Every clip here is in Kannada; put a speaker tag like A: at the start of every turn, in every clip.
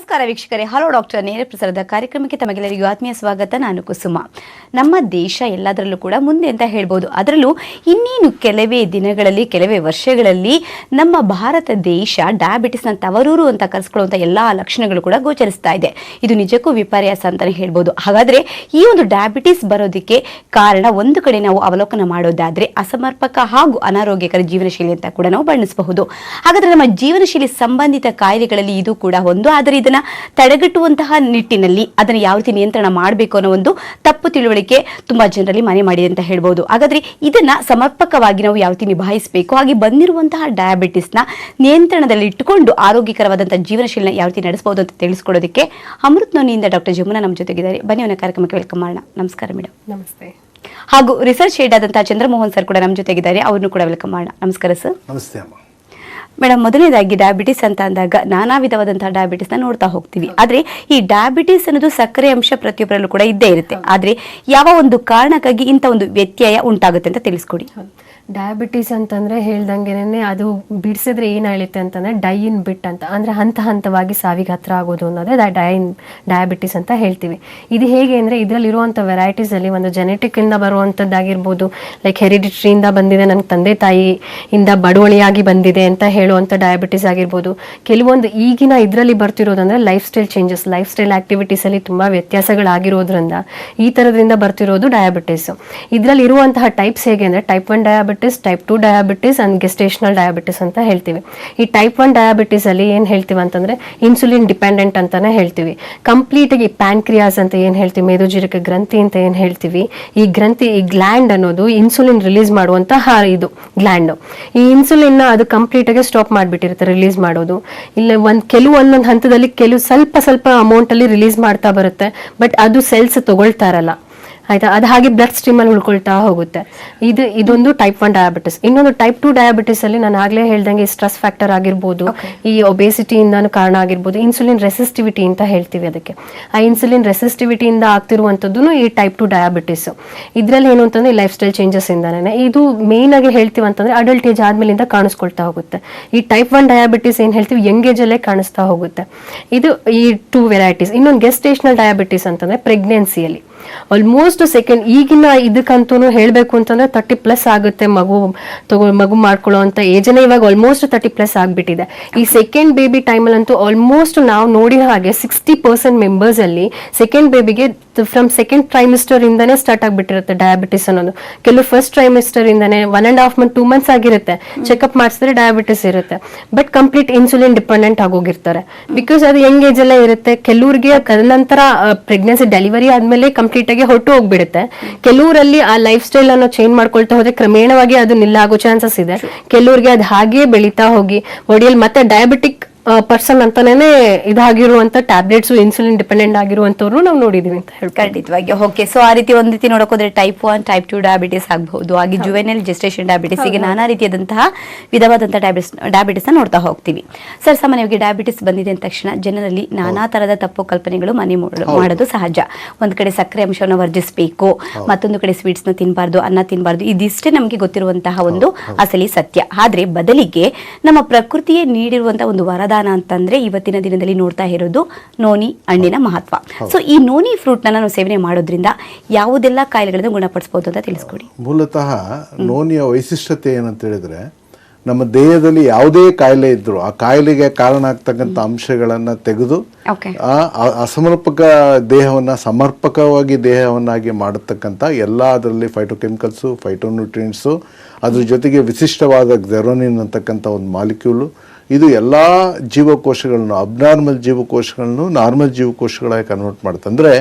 A: ನಮಸ್ಕಾರ ವೀಕ್ಷಕರೇ, ಹಲೋ ಡಾಕ್ಟರ್ ನೇರ ಪ್ರಸಾರದ ಕಾರ್ಯಕ್ರಮಕ್ಕೆ ತಮಗೆಲ್ಲರಿಗೂ ಆತ್ಮೀಯ ಸ್ವಾಗತ. ನಾನು ಕುಸುಮ. ನಮ್ಮ ದೇಶ ಎಲ್ಲದರಲ್ಲೂ ಕೂಡ ಮುಂದೆ ಅಂತ ಹೇಳ್ಬೋದು. ಅದರಲ್ಲೂ ಇನ್ನೇನು ಕೆಲವೇ ದಿನಗಳಲ್ಲಿ, ಕೆಲವೇ ವರ್ಷಗಳಲ್ಲಿ ನಮ್ಮ ಭಾರತ ದೇಶ ಡಯಾಬಿಟಿಸ್ನ ತವರೂರು ಅಂತ ಕರೆಸ್ಕೊಳ್ಳುವಂಥ ಎಲ್ಲ ಲಕ್ಷಣಗಳು ಕೂಡ ಗೋಚರಿಸ್ತಾ ಇದೆ. ಇದು ನಿಜಕ್ಕೂ ವಿಪರ್ಯಾಸ ಅಂತಲೇ ಹೇಳ್ಬೋದು. ಹಾಗಾದರೆ ಈ ಒಂದು ಡಯಾಬಿಟಿಸ್ ಬರೋದಕ್ಕೆ ಕಾರಣ ಒಂದು ಕಡೆ ನಾವು ಅವಲೋಕನ ಮಾಡೋದಾದರೆ ಅಸಮರ್ಪಕ ಹಾಗೂ ಅನಾರೋಗ್ಯಕರ ಜೀವನ ಶೈಲಿ ಅಂತ ಕೂಡ ನಾವು ಬಣ್ಣಿಸಬಹುದು. ಹಾಗಾದರೆ ನಮ್ಮ ಜೀವನ ಶೈಲಿ ಸಂಬಂಧಿತ ಕಾಯಿಲೆಗಳಲ್ಲಿ ಇದು ಕೂಡ ಒಂದು. ಆದರೆ ಇದನ್ನ ತಡೆಗಟ್ಟುವಂತಹ ನಿಟ್ಟಿನಲ್ಲಿ ಅದನ್ನು ಯಾವ ರೀತಿ ನಿಯಂತ್ರಣ ಮಾಡಬೇಕು ಅನ್ನೋ ಒಂದು ತಪ್ಪು ತಿಳುವಳಿಕೆ ತುಂಬಾ ಜನರಲ್ಲಿ ಮನೆ ಮಾಡಿದೆ ಅಂತ ಹೇಳ್ಬೋದು. ಹಾಗಾದ್ರೆ ಇದನ್ನ ಸಮರ್ಪಕವಾಗಿ ನಾವು ಯಾವ ರೀತಿ ನಿಭಾಯಿಸಬೇಕು, ಹಾಗೆ ಬಂದಿರುವಂತಹ ಡಯಾಬಿಟಿಸ್ನ ನಿಯಂತ್ರಣದಲ್ಲಿ ಇಟ್ಟುಕೊಂಡು ಆರೋಗ್ಯಕರವಾದಂತಹ ಜೀವನ ಶೈಲಿನ ಯಾವ ರೀತಿ ನಡೆಸಬಹುದು ಅಂತ ತಿಳಿಸ್ಕೊಡೋದಕ್ಕೆ ಅಮೃತ್ ನೋನಿಯಿಂದ ಡಾಕ್ಟರ್ ಜಮುನಾ ನಮ್ಮ ಜೊತೆಗಿದ್ದಾರೆ. ಬನ್ನಿ ಅವನ ಕಾರ್ಯಕ್ರಮಕ್ಕೆ ವೆಲ್ಕಮ್ ಮಾಡೋಣ. ನಮಸ್ಕಾರ ಮೇಡಮ್.
B: ನಮಸ್ತೆ.
A: ಹಾಗೂ ರಿಸರ್ಚ್ ಹೆಡ್ ಆದಂತಹ ಚಂದ್ರಮೋಹನ್ ಸರ್ ಕೂಡ ನಮ್ಮ ಜೊತೆಗಿದ್ದಾರೆ. ಅವ್ರನ್ನು ಕೂಡ ವೆಲ್ಕಮ್ ಮಾಡೋಣ. ನಮಸ್ಕಾರ ಸರ್.
C: ನಮಸ್ತೆ ಅಮ್ಮ.
A: ಮೇಡಮ್, ಮೊದಲನೇದಾಗಿ ಡಯಾಬಿಟಿಸ್ ಅಂತ ಅಂದಾಗ ನಾನಾ ವಿಧವಾದಂತಹ ಡಯಾಬಿಟಿಸ್ನ ನೋಡ್ತಾ ಹೋಗ್ತೀವಿ. ಆದ್ರೆ ಈ ಡಯಾಬಿಟಿಸ್ ಅನ್ನೋದು ಸಕ್ಕರೆ ಅಂಶ ಪ್ರತಿಯೊಬ್ಬರಲ್ಲೂ ಕೂಡ ಇದ್ದೇ ಇರುತ್ತೆ. ಆದ್ರೆ ಯಾವ ಒಂದು ಕಾರಣಕ್ಕಾಗಿ ಇಂಥ ಒಂದು ವ್ಯತ್ಯಯ ಉಂಟಾಗುತ್ತೆ ಅಂತ ತಿಳಿಸ್ಕೊಡಿ.
B: ಡಯಾಬಿಟಿಸ್ ಅಂತಂದ್ರೆ ಹೇಳ್ದಂಗೆನೆ ಅದು ಬಿಡಿಸಿದ್ರೆ ಏನಾಗುತ್ತೆ ಅಂತಂದ್ರೆ ಡೈನ್ ಬಿಟ್ ಅಂತ, ಅಂದ್ರೆ ಹಂತ ಹಂತವಾಗಿ ಸಾವಿಗೆ ಹತ್ರ ಆಗೋದು ಅನ್ನೋದೇ ಡಯಾಬಿಟಿಸ್ ಅಂತ ಹೇಳ್ತೀವಿ. ಇದು ಹೇಗೆ ಅಂದ್ರೆ ಇದರಲ್ಲಿರುವಂಥ ವೆರೈಟೀಸ್ ಅಲ್ಲಿ ಒಂದು ಜೆನೆಟಿಕ್ ಇಂದ ಬರುವಂಥದ್ದಾಗಿರ್ಬೋದು, ಲೈಕ್ ಹೆರಿಡಿಟ್ರಿಯಿಂದ ಬಂದಿದೆ, ನನ್ನ ತಂದೆ ತಾಯಿಯಿಂದ ಬಡವಳಿಯಾಗಿ ಬಂದಿದೆ ಅಂತ ಹೇಳುವಂಥ ಡಯಾಬಿಟಿಸ್ ಆಗಿರ್ಬೋದು. ಕೆಲವೊಂದು ಈಗಿನ ಇದರಲ್ಲಿ ಬರ್ತಿರೋದಂದ್ರೆ lifestyle changes, lifestyle activities ಅಲ್ಲಿ ತುಂಬಾ ವ್ಯತ್ಯಾಸಗಳಾಗಿರೋದ್ರಿಂದ ಈ ಥರದ್ರಿಂದ ಬರ್ತಿರೋದು ಡಯಾಬಿಟಿಸ್. ಇದರಲ್ಲಿ ಇರುವಂತಹ ಟೈಪ್ಸ್ ಹೇಗೆ ಅಂದ್ರೆ type 1 diabetes, type 2 diabetes and gestational diabetes ಅಂತ ಹೇಳ್ತೀವಿ. ಈ ಟೈಪ್ 1 ಡಯಾಬಿಟಿಸ್ ಅಲ್ಲಿ ಏನ್ ಹೇಳ್ತೀವಿ ಅಂತಂದ್ರೆ ಇನ್ಸುಲಿನ್ ಡಿಪೆಂಡೆಂಟ್ ಅಂತಾನೆ ಹೇಳ್ತೀವಿ. ಕಂಪ್ಲೀಟ್ ಆಗಿ ಪ್ಯಾನ್ಕ್ರಿಯಾಸ್ ಅಂತ ಏನ್ ಹೇಳ್ತೀವಿ, ಮೇದೋಜೀರಕ ಗ್ರಂಥಿ ಅಂತ ಏನ್ ಹೇಳ್ತೀವಿ, ಈ ಗ್ರಂಥಿ, ಈ ಗ್ಲ್ಯಾಂಡ್ ಅನ್ನೋದು ಇನ್ಸುಲಿನ್ ರಿಲೀಸ್ ಮಾಡುವಂತಹ ಇದು ಗ್ಲ್ಯಾಂಡ್. ಈ ಇನ್ಸುಲಿನ್ ಅದು ಕಂಪ್ಲೀಟ್ ಆಗಿ ಸ್ಟಾಪ್ ಮಾಡ್ಬಿಟ್ಟಿರುತ್ತೆ ರಿಲೀಸ್ ಮಾಡೋದು. ಇಲ್ಲ ಒಂದೊಂದು ಹಂತದಲ್ಲಿ ಸ್ವಲ್ಪ ಅಮೌಂಟ್ ಅಲ್ಲಿ ರಿಲೀಸ್ ಮಾಡ್ತಾ ಬರುತ್ತೆ, ಬಟ್ ಅದು ಸೆಲ್ಸ್ ತಗೊಳ್ತಾರಲ್ಲ, ಆಯ್ತಾ, ಅದು ಹಾಗೆ ಬ್ಲಡ್ ಸ್ಟ್ರೀಮ್ ಅಲ್ಲಿ ಉಳ್ಕೊಳ್ತಾ ಹೋಗುತ್ತೆ. ಇದೊಂದು ಟೈಪ್ 1 ಡಯಾಬಿಟಿಸ್. ಇನ್ನೊಂದು ಟೈಪ್ 2 ಡಯಾಬಿಟಿಸ್ ಅಲ್ಲಿ ನಾನು ಆಗ್ಲೇ ಹೇಳ್ದಂಗೆ ಸ್ಟ್ರೆಸ್ ಫ್ಯಾಕ್ಟರ್ ಆಗಿರ್ಬೋದು, ಈ ಒಬೇಸಿಟಿಯಿಂದಾನು ಕಾರಣ ಆಗಿರ್ಬೋದು, ಇನ್ಸುಲಿನ್ ರೆಸಿಸ್ಟಿವಿಟಿ ಅಂತ ಹೇಳ್ತೀವಿ ಅದಕ್ಕೆ. ಆ ಇನ್ಸುಲಿನ್ ರೆಸಿಸ್ಟಿವಿಟಿಯಿಂದ ಆಗ್ತಿರುವಂಥದ್ದು ಈ ಟೈಪ್ 2 ಡಯಾಬಿಟಿಸ್. ಇದರಲ್ಲಿ ಏನು ಅಂತಂದ್ರೆ ಲೈಫ್ ಸ್ಟೈಲ್ ಚೇಂಜಸ್ ಇಂದಾನೆ ಇದು ಮೇನ್ ಆಗಿ ಹೇಳ್ತೀವಿ ಅಂತಂದ್ರೆ ಅಡಲ್ಟ್ ಏಜ್ ಆದ್ಮೇಲಿಂದ ಕಾಣಿಸ್ಕೊಳ್ತಾ ಹೋಗುತ್ತೆ. ಈ ಟೈಪ್ 1 ಡಯಾಬಿಟಿಸ್ ಏನ್ ಹೇಳ್ತೀವಿ ಯಂಗ್ ಏಜ್ ಅಲ್ಲೇ ಕಾಣಿಸ್ತಾ ಹೋಗುತ್ತೆ. ಇದು ಈ 2 ವೆರೈಟೀಸ್. ಇನ್ನೊಂದು ಗೆಸ್ಟೇಷನಲ್ ಡಯಾಬಿಟಿಸ್ ಅಂತಂದ್ರೆ ಪ್ರೆಗ್ನೆನ್ಸಿಯಲ್ಲಿ ಆಲ್ಮೋಸ್ಟ್ ಸೆಕೆಂಡ್ ಈಗಿನ ಇದಕ್ಕಂತೂ ಹೇಳ್ಬೇಕು ಅಂತಂದ್ರೆ 30+ ಆಗುತ್ತೆ. ಮಗು ಮಾಡ್ಕೊಳ್ಳೋ ಅಂತ ಏಜನೇ ಇವಾಗ ಆಲ್ಮೋಸ್ಟ್ 30+ ಆಗ್ಬಿಟ್ಟಿದೆ. ಈ ಸೆಕೆಂಡ್ ಬೇಬಿ ಟೈಮಲ್ಲಂತೂ ಆಲ್ಮೋಸ್ಟ್ ನಾವು ನೋಡಿದ ಹಾಗೆ 60% ಮೆಂಬರ್ಸ್ ಅಲ್ಲಿ ಸೆಕೆಂಡ್ ಬೇಬಿಗೆ ಫ್ರಮ್ ಸೆಕೆಂಡ್ ಟ್ರೈಮಿಸ್ಟರ್ ಇಂದಾನೆ ಸ್ಟಾರ್ಟ್ ಆಗ್ಬಿಟ್ಟಿರುತ್ತೆ ಡಯಾಬಿಟಿಸ್ ಅನ್ನೋದು. ಕೆಲವು ಫಸ್ಟ್ ಟ್ರೈಮಿಸ್ಟರ್ ಇಂದಾನೆ 1.5 month 2 months ಆಗಿರುತ್ತೆ, ಚೆಕ್ಅಪ್ ಮಾಡಿಸಿದ್ರೆ ಡಯಾಬಿಟಿಸ್ ಇರುತ್ತೆ, ಬಟ್ ಕಂಪ್ಲೀಟ್ ಇನ್ಸುಲಿನ್ ಡಿಪೆಂಡೆಂಟ್ ಆಗೋಗಿರ್ತಾರೆ. ಬಿಕಾಸ್ ಅದು ಯಂಗ್ ಏಜ್ ಅಲ್ಲೇ ಇರುತ್ತೆ. ಕೆಲವ್ರಿಗೆ ನಂತರ ಪ್ರೆಗ್ನೆನ್ಸಿ ಡೆಲಿವರಿ ಆದ್ಮೇಲೆ ಕಂಪ್ಲೀಟ್ ಆಗಿ ಹೊರಟು ಹೋಗ್ಬಿಡುತ್ತೆ. ಕೆಲವರಲ್ಲಿ ಆ ಲೈಫ್ ಸ್ಟೈಲ್ ಅನ್ನು ಚೇಂಜ್ ಮಾಡ್ಕೊಳ್ತಾ ಹೋದ್ರೆ ಕ್ರಮೇಣವಾಗಿ ಅದು ನಿಲ್ಲಾಗೋ ಚಾನ್ಸಸ್ ಇದೆ. ಕೆಲವ್ರಿಗೆ ಅದು ಹಾಗೆ ಬೆಳೀತಾ ಹೋಗಿ ಬಾಡಿಯಲ್ಲಿ ಮತ್ತೆ ಡಯಾಬಿಟಿಕ್ ಪರ್ಸನ್ ಅಂತಾನೆ ಇದಾಗಿರುವಂತ ಟ್ಯಾಬ್ಲೆಟ್ಸ್ ಇನ್ಸುಲಿನ್ ಡಿಪೆಂಡೆಂಟ್ ಆಗಿರುವಂತವ್ರು ನಾವು ನೋಡಿದೀವಿ ಅಂತ ಹೇಳಿ.
A: ಖಂಡಿತವಾಗಿ. ಓಕೆ, ಸೊ ಆ ರೀತಿ ಒಂದ್ ರೀತಿ ನೋಡೋಕೋದ್ರೆ ಟೈಪ್ 1, ಟೈಪ್ 2 ಡಯಾಬಿಟಿಸ್ ಆಗಬಹುದು. ಹಾಗೆ ಜುವೆನೈಲ್ ಜೆಸ್ಟೇಷನ್ ಡಯಾಬಿಟಿಸ್, ಹೀಗೆ ನಾನಾ ರೀತಿಯಾದಂತಹ ವಿಧವಾದಂತಹ ಡಯಾಬಿಟಿಸ್ ನೋಡ್ತಾ ಹೋಗ್ತೀವಿ. ಸರ್, ಸಾಮಾನ್ಯವಾಗಿ ಡಯಾಬಿಟಿಸ್ ಬಂದಿದೆ ಅಂದ ತಕ್ಷಣ ಜನರಲ್ಲಿ ನಾನಾ ತರದ ತಪ್ಪು ಕಲ್ಪನೆಗಳು ಮನೆ ಮಾಡೋದು ಸಹಜ. ಒಂದ್ ಕಡೆ ಸಕ್ಕರೆ ಅಂಶವನ್ನು ವರ್ಜಿಸಬೇಕು, ಮತ್ತೊಂದು ಕಡೆ ಸ್ವೀಟ್ಸ್ ನ ತಿನ್ನಬಾರ್ದು, ಅನ್ನ ತಿನ್ನಬಾರ್ದು. ಇದಿಷ್ಟೇ ನಮಗೆ ಗೊತ್ತಿರುವಂತಹ ಒಂದು ಅಸಲಿ ಸತ್ಯ. ಆದ್ರೆ ಬದಲಿಗೆ ನಮ್ಮ ಪ್ರಕೃತಿಯೇ ನೀಡಿರುವಂತಹ ಒಂದು ವರದಾನ ಅಂತಂದ್ರೆ ಇವತ್ತಿನ ದಿನದಲ್ಲಿ ನೋಡ್ತಾ ಇರೋದು ನೋನಿ ಹಣ್ಣಿನ ಮಹತ್ವ. ಸೊ ಈ ನೋನಿ ಫ್ರೂಟ್ ನಾವು ಸೇವನೆ ಮಾಡೋದ್ರಿಂದ ಯಾವುದೆಲ್ಲ ಕಾಯಿಲೆಗಳನ್ನು ಗುಣಪಡಿಸಬಹುದು ಅಂತ ತಿಳಿಸ್ಕೊಡಿ.
C: ಮೂಲತಃ ನೋನಿಯ ವೈಶಿಷ್ಟ್ಯತೆ ಏನಂತ ಹೇಳಿದ್ರೆ, ನಮ್ಮ ದೇಹದಲ್ಲಿ ಯಾವುದೇ ಕಾಯಿಲೆ ಇದ್ರು ಆ ಕಾಯಿಲೆಗೆ ಕಾರಣ ಆಗ್ತಕ್ಕಂಥ ಅಂಶಗಳನ್ನ ತೆಗೆದು ಅಸಮರ್ಪಕ ದೇಹವನ್ನ ಸಮರ್ಪಕವಾಗಿ ದೇಹವನ್ನಾಗಿ ಮಾಡತಕ್ಕಂಥ ಎಲ್ಲ ಅದರಲ್ಲಿ ಫೈಟೋಕೆಮಿಕಲ್ಸು, ಫೈಟೋನ್ಯೂಟ್ರಿಯೆಂಟ್ಸು, ಅದ್ರ ಜೊತೆಗೆ ವಿಶಿಷ್ಟವಾದ ಜೆರೋನಿನ್ ಅಂತಕ್ಕಂಥ ಒಂದು ಮಾಲಿಕ್ಯೂಲು, ಇದು ಎಲ್ಲ ಜೀವಕೋಶಗಳನ್ನು, ಅಬ್ನಾರ್ಮಲ್ ಜೀವಕೋಶಗಳನ್ನು ನಾರ್ಮಲ್ ಜೀವಕೋಶಗಳಾಗಿ ಕನ್ವರ್ಟ್ ಮಾಡುತ್ತೆ. ಅಂದರೆ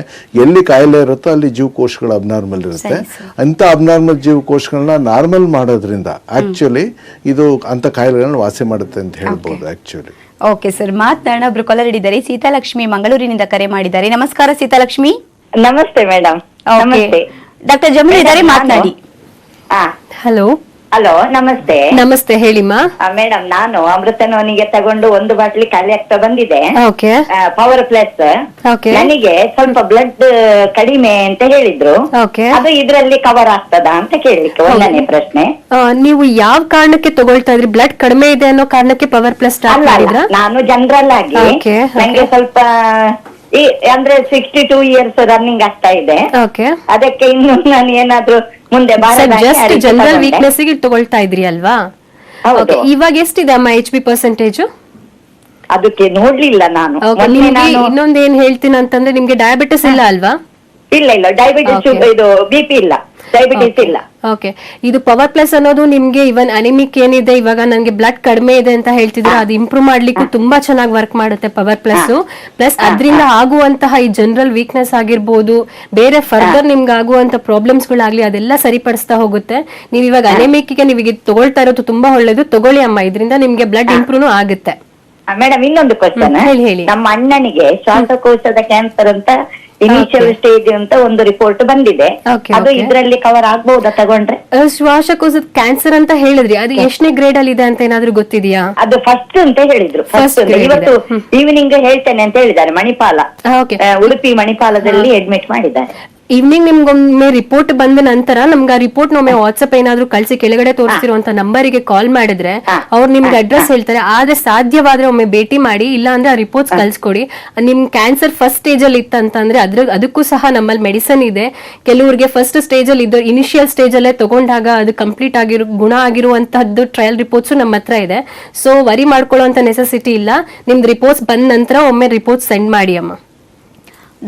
C: ಎಲ್ಲಿ ಕಾಯಿಲೆ ಇರುತ್ತೋ ಅಲ್ಲಿ ಜೀವಕೋಶಗಳು ಅಬ್ನಾರ್ಮಲ್ ಇರುತ್ತೆ. ಅಂಥ ಅಬ್ನಾರ್ಮಲ್ ಜೀವಕೋಶಗಳನ್ನ ನಾರ್ಮಲ್ ಮಾಡೋದ್ರಿಂದ ಆಕ್ಚುಲಿ ಇದು ಅಂಥ ಕಾಯಿಲೆಗಳನ್ನ ವಾಸಿ ಮಾಡುತ್ತೆ ಅಂತ ಹೇಳ್ಬೋದು ಆಕ್ಚುಲಿ.
A: ಓಕೆ ಸರ್, ಮಾತನಾಡೋಣ. ಒಬ್ರು ಕಾಲರ್ ಇದ್ದಾರೆ, ಸೀತಾಲಕ್ಷ್ಮಿ ಮಂಗಳೂರಿನಿಂದ ಕರೆ ಮಾಡಿದ್ದಾರೆ. ನಮಸ್ಕಾರ ಸೀತಾಲಕ್ಷ್ಮಿ.
D: ನಮಸ್ತೆ ಮೇಡಮ್.
A: ಡಾಕ್ಟರ್ ಜಮುನಾ ಇದ್ದಾರೆ, ಮಾತನಾಡಿ.
B: ಹಲೋ
D: ಹಲೋ, ನಮಸ್ತೆ.
B: ನಮಸ್ತೆ, ಹೇಳಿಮ್ಮ.
D: ಮೇಡಮ್, ನಾನು ಅಮೃತನವನಿಗೆ ತಗೊಂಡು ಒಂದು ಬಾಟ್ಲಿ ಖಾಲಿ ಆಗ್ತಾ ಬಂದಿದೆ.
B: Okay
D: power plus.
B: ಓಕೆ
D: ನನಗೆ ಸ್ವಲ್ಪ ಬ್ಲಡ್ ಕಡಿಮೆ ಅಂತ ಹೇಳಿದ್ರು.
B: ಓಕೆ
D: ಅದು ಇದ್ರಲ್ಲಿ ಕವರ್ ಆಗ್ತದಾ ಅಂತ ಕೇಳಲಿಕ್ಕೆ ಒಂದನೇ ಪ್ರಶ್ನೆ.
B: ನೀವು ಯಾವ ಕಾರಣಕ್ಕೆ ತಗೊಳ್ತಾ ಇದ್ರಿ? ಬ್ಲಡ್ ಕಡಿಮೆ ಇದೆ ಅನ್ನೋ ಕಾರಣಕ್ಕೆ ಪವರ್ ಪ್ಲಸ್ ಸ್ಟಾರ್ಟ್
D: ಅಲ್ಲ,
B: ಮಾಡಿದ್ರಾ?
D: ನಾನು ಜನರಲ್ ಆಗಿ
B: Okay, okay.
D: ನಂಗೆ ಸ್ವಲ್ಪ ಅಂದ್ರೆ 62 ಇಯರ್ಸ್ ರನ್ನಿಂಗ್ ಆಗ್ತಾ ಇದೆ.
B: ಓಕೆ,
D: ಅದಕ್ಕೆ ಇನ್ನು ನಾನು ಏನಾದ್ರೂ ಮುಂದೆ
B: ಜಸ್ಟ್ ಜನರಲ್ ವೀಕ್ನೆಸ್ ಗೆ ತಗೊಳ್ತಾ ಇದ್ರಿ ಅಲ್ವಾ?
D: ಹೌದು.
B: Okay, ಇವಾಗ ಎಷ್ಟಿದೆ ಅಮ್ಮ HB ಪರ್ಸೆಂಟೇಜ್?
D: ಅದಕ್ಕೆ ನೋಡ್ಲಿಲ್ಲ ನಾನು. ಮೊನ್ನೆ ನಾನು
B: ಇನ್ನೊಂದ್ ಏನ್ ಹೇಳ್ತೀನಿ ಅಂತಂದ್ರೆ, ನಿಮ್ಗೆ ಡಯಾಬಿಟಿಸ್ ಇಲ್ಲ ಅಲ್ವಾ?
D: ಇಲ್ಲ ಡಯಾಬಿಟಿಸ್,
B: Okay.
D: ಇದು BP ಇಲ್ಲ, ಡಯಾಬಿಟಿಸ್ ಇಲ್ಲ.
B: ಓಕೆ, ಇದು ಪವರ್ ಪ್ಲಸ್ ಅನ್ನೋದು ನಿಮ್ಗೆ ಇವನ್ ಅನಿಮಿಕ್ ಏನಿದೆ, ಇವಾಗ ನನ್ಗೆ ಬ್ಲಡ್ ಕಡಿಮೆ ಇದೆ ಅಂತ ಹೇಳ್ತಿದ್ರೆ, ಅದು ಇಂಪ್ರೂವ್ ಮಾಡ್ಲಿಕ್ಕೂ ತುಂಬಾ ಚೆನ್ನಾಗಿ ವರ್ಕ್ ಮಾಡುತ್ತೆ ಪವರ್ ಪ್ಲಸ್. ಪ್ಲಸ್ ಅದರಿಂದ ಆಗುವಂತಹ ಈ ಜನರಲ್ ವೀಕ್ನೆಸ್ ಆಗಿರ್ಬೋದು, ಬೇರೆ ಫರ್ದರ್ ನಿಮ್ಗೆ ಆಗುವಂತ ಪ್ರಾಬ್ಲಮ್ಸ್ ಗಳಾಗ್ಲಿ, ಅದೆಲ್ಲ ಸರಿಪಡಿಸ್ತಾ ಹೋಗುತ್ತೆ. ನೀವು ಇವಾಗ ಅನಿಮಿಕ್ ಗೆ ನೀವು ತಗೊಳ್ತಾ ಇರೋದು ತುಂಬಾ ಒಳ್ಳೇದು, ತಗೊಳ್ಳಿ ಅಮ್ಮ, ಇದರಿಂದ ನಿಮ್ಗೆ ಬ್ಲಡ್ ಇಂಪ್ರೂವ್ ಆಗುತ್ತೆ.
D: ಮೇಡಮ್, ಇನ್ನೊಂದು ಕ್ವಶನ್.
B: ಹೇಳಿ.
D: ನಮ್ಮ ಅಣ್ಣನಿಗೆ ಶ್ವಾಸಕೋಶದ ಕ್ಯಾನ್ಸರ್ ಅಂತ ಇನಿಷಿಯಲ್ ಸ್ಟೇಜ್ ಅಂತ ಒಂದು ರಿಪೋರ್ಟ್ ಬಂದಿದೆ.
B: Okay,
D: ಅದು
B: okay.
D: ಇದ್ರಲ್ಲಿ ಕವರ್ ಆಗ್ಬಹುದಾ ತಗೊಂಡ್ರೆ?
B: ಶ್ವಾಸಕೋಶದ ಕ್ಯಾನ್ಸರ್ ಅಂತ ಹೇಳಿದ್ರಿ, ಅದು ಎಷ್ಟನೇ ಗ್ರೇಡ್ ಅಲ್ಲಿ ಇದೆ ಅಂತ ಏನಾದ್ರೂ ಗೊತ್ತಿದೆಯಾ?
D: ಅದು ಫಸ್ಟ್ ಅಂತ ಹೇಳಿದ್ರು.
B: First grade
D: ಇವತ್ತು
B: ಇದೆ.
D: ಈವ್ನಿಂಗ್ ಹೇಳ್ತೇನೆ ಅಂತ ಹೇಳಿದ್ದಾರೆ. ಮಣಿಪಾಲ,
B: ಓಕೆ,
D: ಉಡುಪಿ ಮಣಿಪಾಲದಲ್ಲಿ ಅಡ್ಮಿಟ್ ಮಾಡಿದ್ದಾರೆ.
B: ಈವ್ನಿಂಗ್ ನಿಮ್ಗೊಮ್ಮೆ ರಿಪೋರ್ಟ್ ಬಂದ ನಂತರ ನಮ್ಗೆ ಆ ರಿಪೋರ್ಟ್ ನೊಮ್ಮೆ ವಾಟ್ಸ್ಆಪ್ ಏನಾದ್ರು ಕಳ್ಸಿ, ಕೆಳಗಡೆ ತೋರಿಸಿರುವಂತ ನಂಬರಿಗೆ ಕಾಲ್ ಮಾಡಿದ್ರೆ ಅವ್ರು ನಿಮ್ಗೆ ಅಡ್ರೆಸ್ ಹೇಳ್ತಾರೆ. ಆದ್ರೆ ಸಾಧ್ಯವಾದ್ರೆ ಒಮ್ಮೆ ಭೇಟಿ ಮಾಡಿ, ಇಲ್ಲ ಅಂದ್ರೆ ಆ ರಿಪೋರ್ಟ್ಸ್ ಕಳ್ಸ್ಕೊಡಿ. ನಿಮ್ ಕ್ಯಾನ್ಸರ್ ಫಸ್ಟ್ ಸ್ಟೇಜ್ ಅಲ್ಲಿ ಇತ್ತಂತಂದ್ರೆ ಅದಕ್ಕೂ ಸಹ ನಮ್ಮಲ್ಲಿ ಮೆಡಿಸನ್ ಇದೆ. ಕೆಲವರಿಗೆ ಫಸ್ಟ್ ಸ್ಟೇಜ್ ಅಲ್ಲಿ ಇದ್ದು ಇನಿಷಿಯಲ್ ಸ್ಟೇಜ್ ಅಲ್ಲೇ ತಗೊಂಡಾಗ ಅದು ಕಂಪ್ಲೀಟ್ ಗುಣ ಆಗಿರುವಂತಹದ್ದು ಟ್ರಯಲ್ ರಿಪೋರ್ಟ್ಸ್ ನಮ್ಮ ಹತ್ರ ಇದೆ. ಸೊ ವರಿ ಮಾಡ್ಕೊಳ್ಳುವಂತ ನೆಸೆಸಿಟಿ ಇಲ್ಲ. ನಿಮ್ದು ರಿಪೋರ್ಟ್ಸ್ ಬಂದ ನಂತರ ಒಮ್ಮೆ ರಿಪೋರ್ಟ್ಸ್ ಸೆಂಡ್ ಮಾಡಿ ಅಮ್ಮ.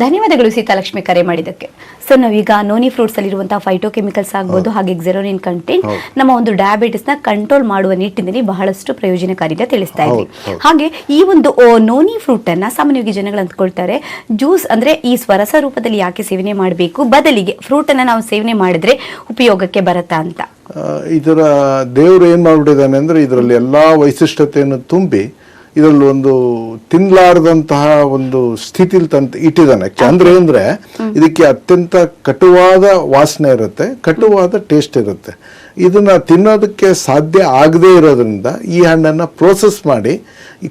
A: ಧನ್ಯವಾದಗಳು ಸೀತಾಲಕ್ಷ್ಮಿ ಕರೆ ಮಾಡಿದ್ದಕ್ಕೆ. ಸರ್, ನಾವೀಗ ನೋನಿ ಫ್ರೂಟ್ಸ್ ಅಲ್ಲಿರುವಂತಹ ಫೈಟೋಕೆಮಿಕಲ್ಸ್ ಆಗ್ಬೋದು, ಹಾಗೆ ಎಕ್ಸೆರೋನಿನ್ ಕಂಟೆಂಟ್ ನಮ್ಮ ಒಂದು ಡಯಾಬಿಟಿಸ್ ನ ಕಂಟ್ರೋಲ್ ಮಾಡುವ ನಿಟ್ಟಿನಲ್ಲಿ ಬಹಳಷ್ಟು ಪ್ರಯೋಜನಕಾರಿ ಅಂತ ತಿಳಿಸ್ತಾ ಇದ್ವಿ. ಹಾಗೆ ಈ ಒಂದು ನೋನಿ ಫ್ರೂಟ್ ಅನ್ನ ಸಾಮಾನ್ಯವಾಗಿ ಜನಗಳು ಅಂದ್ಕೊಳ್ತಾರೆ, ಜ್ಯೂಸ್ ಅಂದ್ರೆ ಈ ಸ್ವರಸ ರೂಪದಲ್ಲಿ ಯಾಕೆ ಸೇವನೆ ಮಾಡಬೇಕು, ಬದಲಿಗೆ ಫ್ರೂಟ್ ಅನ್ನ ನಾವು ಸೇವನೆ ಮಾಡಿದ್ರೆ ಉಪಯೋಗಕ್ಕೆ ಬರತ್ತಾ ಅಂತ.
C: ಇದರ ದೇವರು ಏನ್ ಮಾಡ್ಬಿಟ್ಟಿದ್ದಾನೆ ಅಂದ್ರೆ, ಇದರಲ್ಲಿ ಎಲ್ಲಾ ವೈಶಿಷ್ಟ್ಯತೆಯನ್ನು ತುಂಬಿ ಇದರಲ್ಲಿ ಒಂದು ತಿನ್ಲಾರದಂತಹ ಒಂದು ಸ್ಥಿತಿಲಿ ಇಟ್ಟಿದ್ದಾನೆ. ಅಂದ್ರೆ ಇದಕ್ಕೆ ಅತ್ಯಂತ ಕಟುವಾದ ವಾಸನೆ ಇರುತ್ತೆ, ಕಟುವಾದ ಟೇಸ್ಟ್ ಇರುತ್ತೆ. ಇದನ್ನ ತಿನ್ನೋದಕ್ಕೆ ಸಾಧ್ಯ ಆಗದೇ ಇರೋದ್ರಿಂದ ಈ ಹಣ್ಣನ್ನು ಪ್ರೋಸೆಸ್ ಮಾಡಿ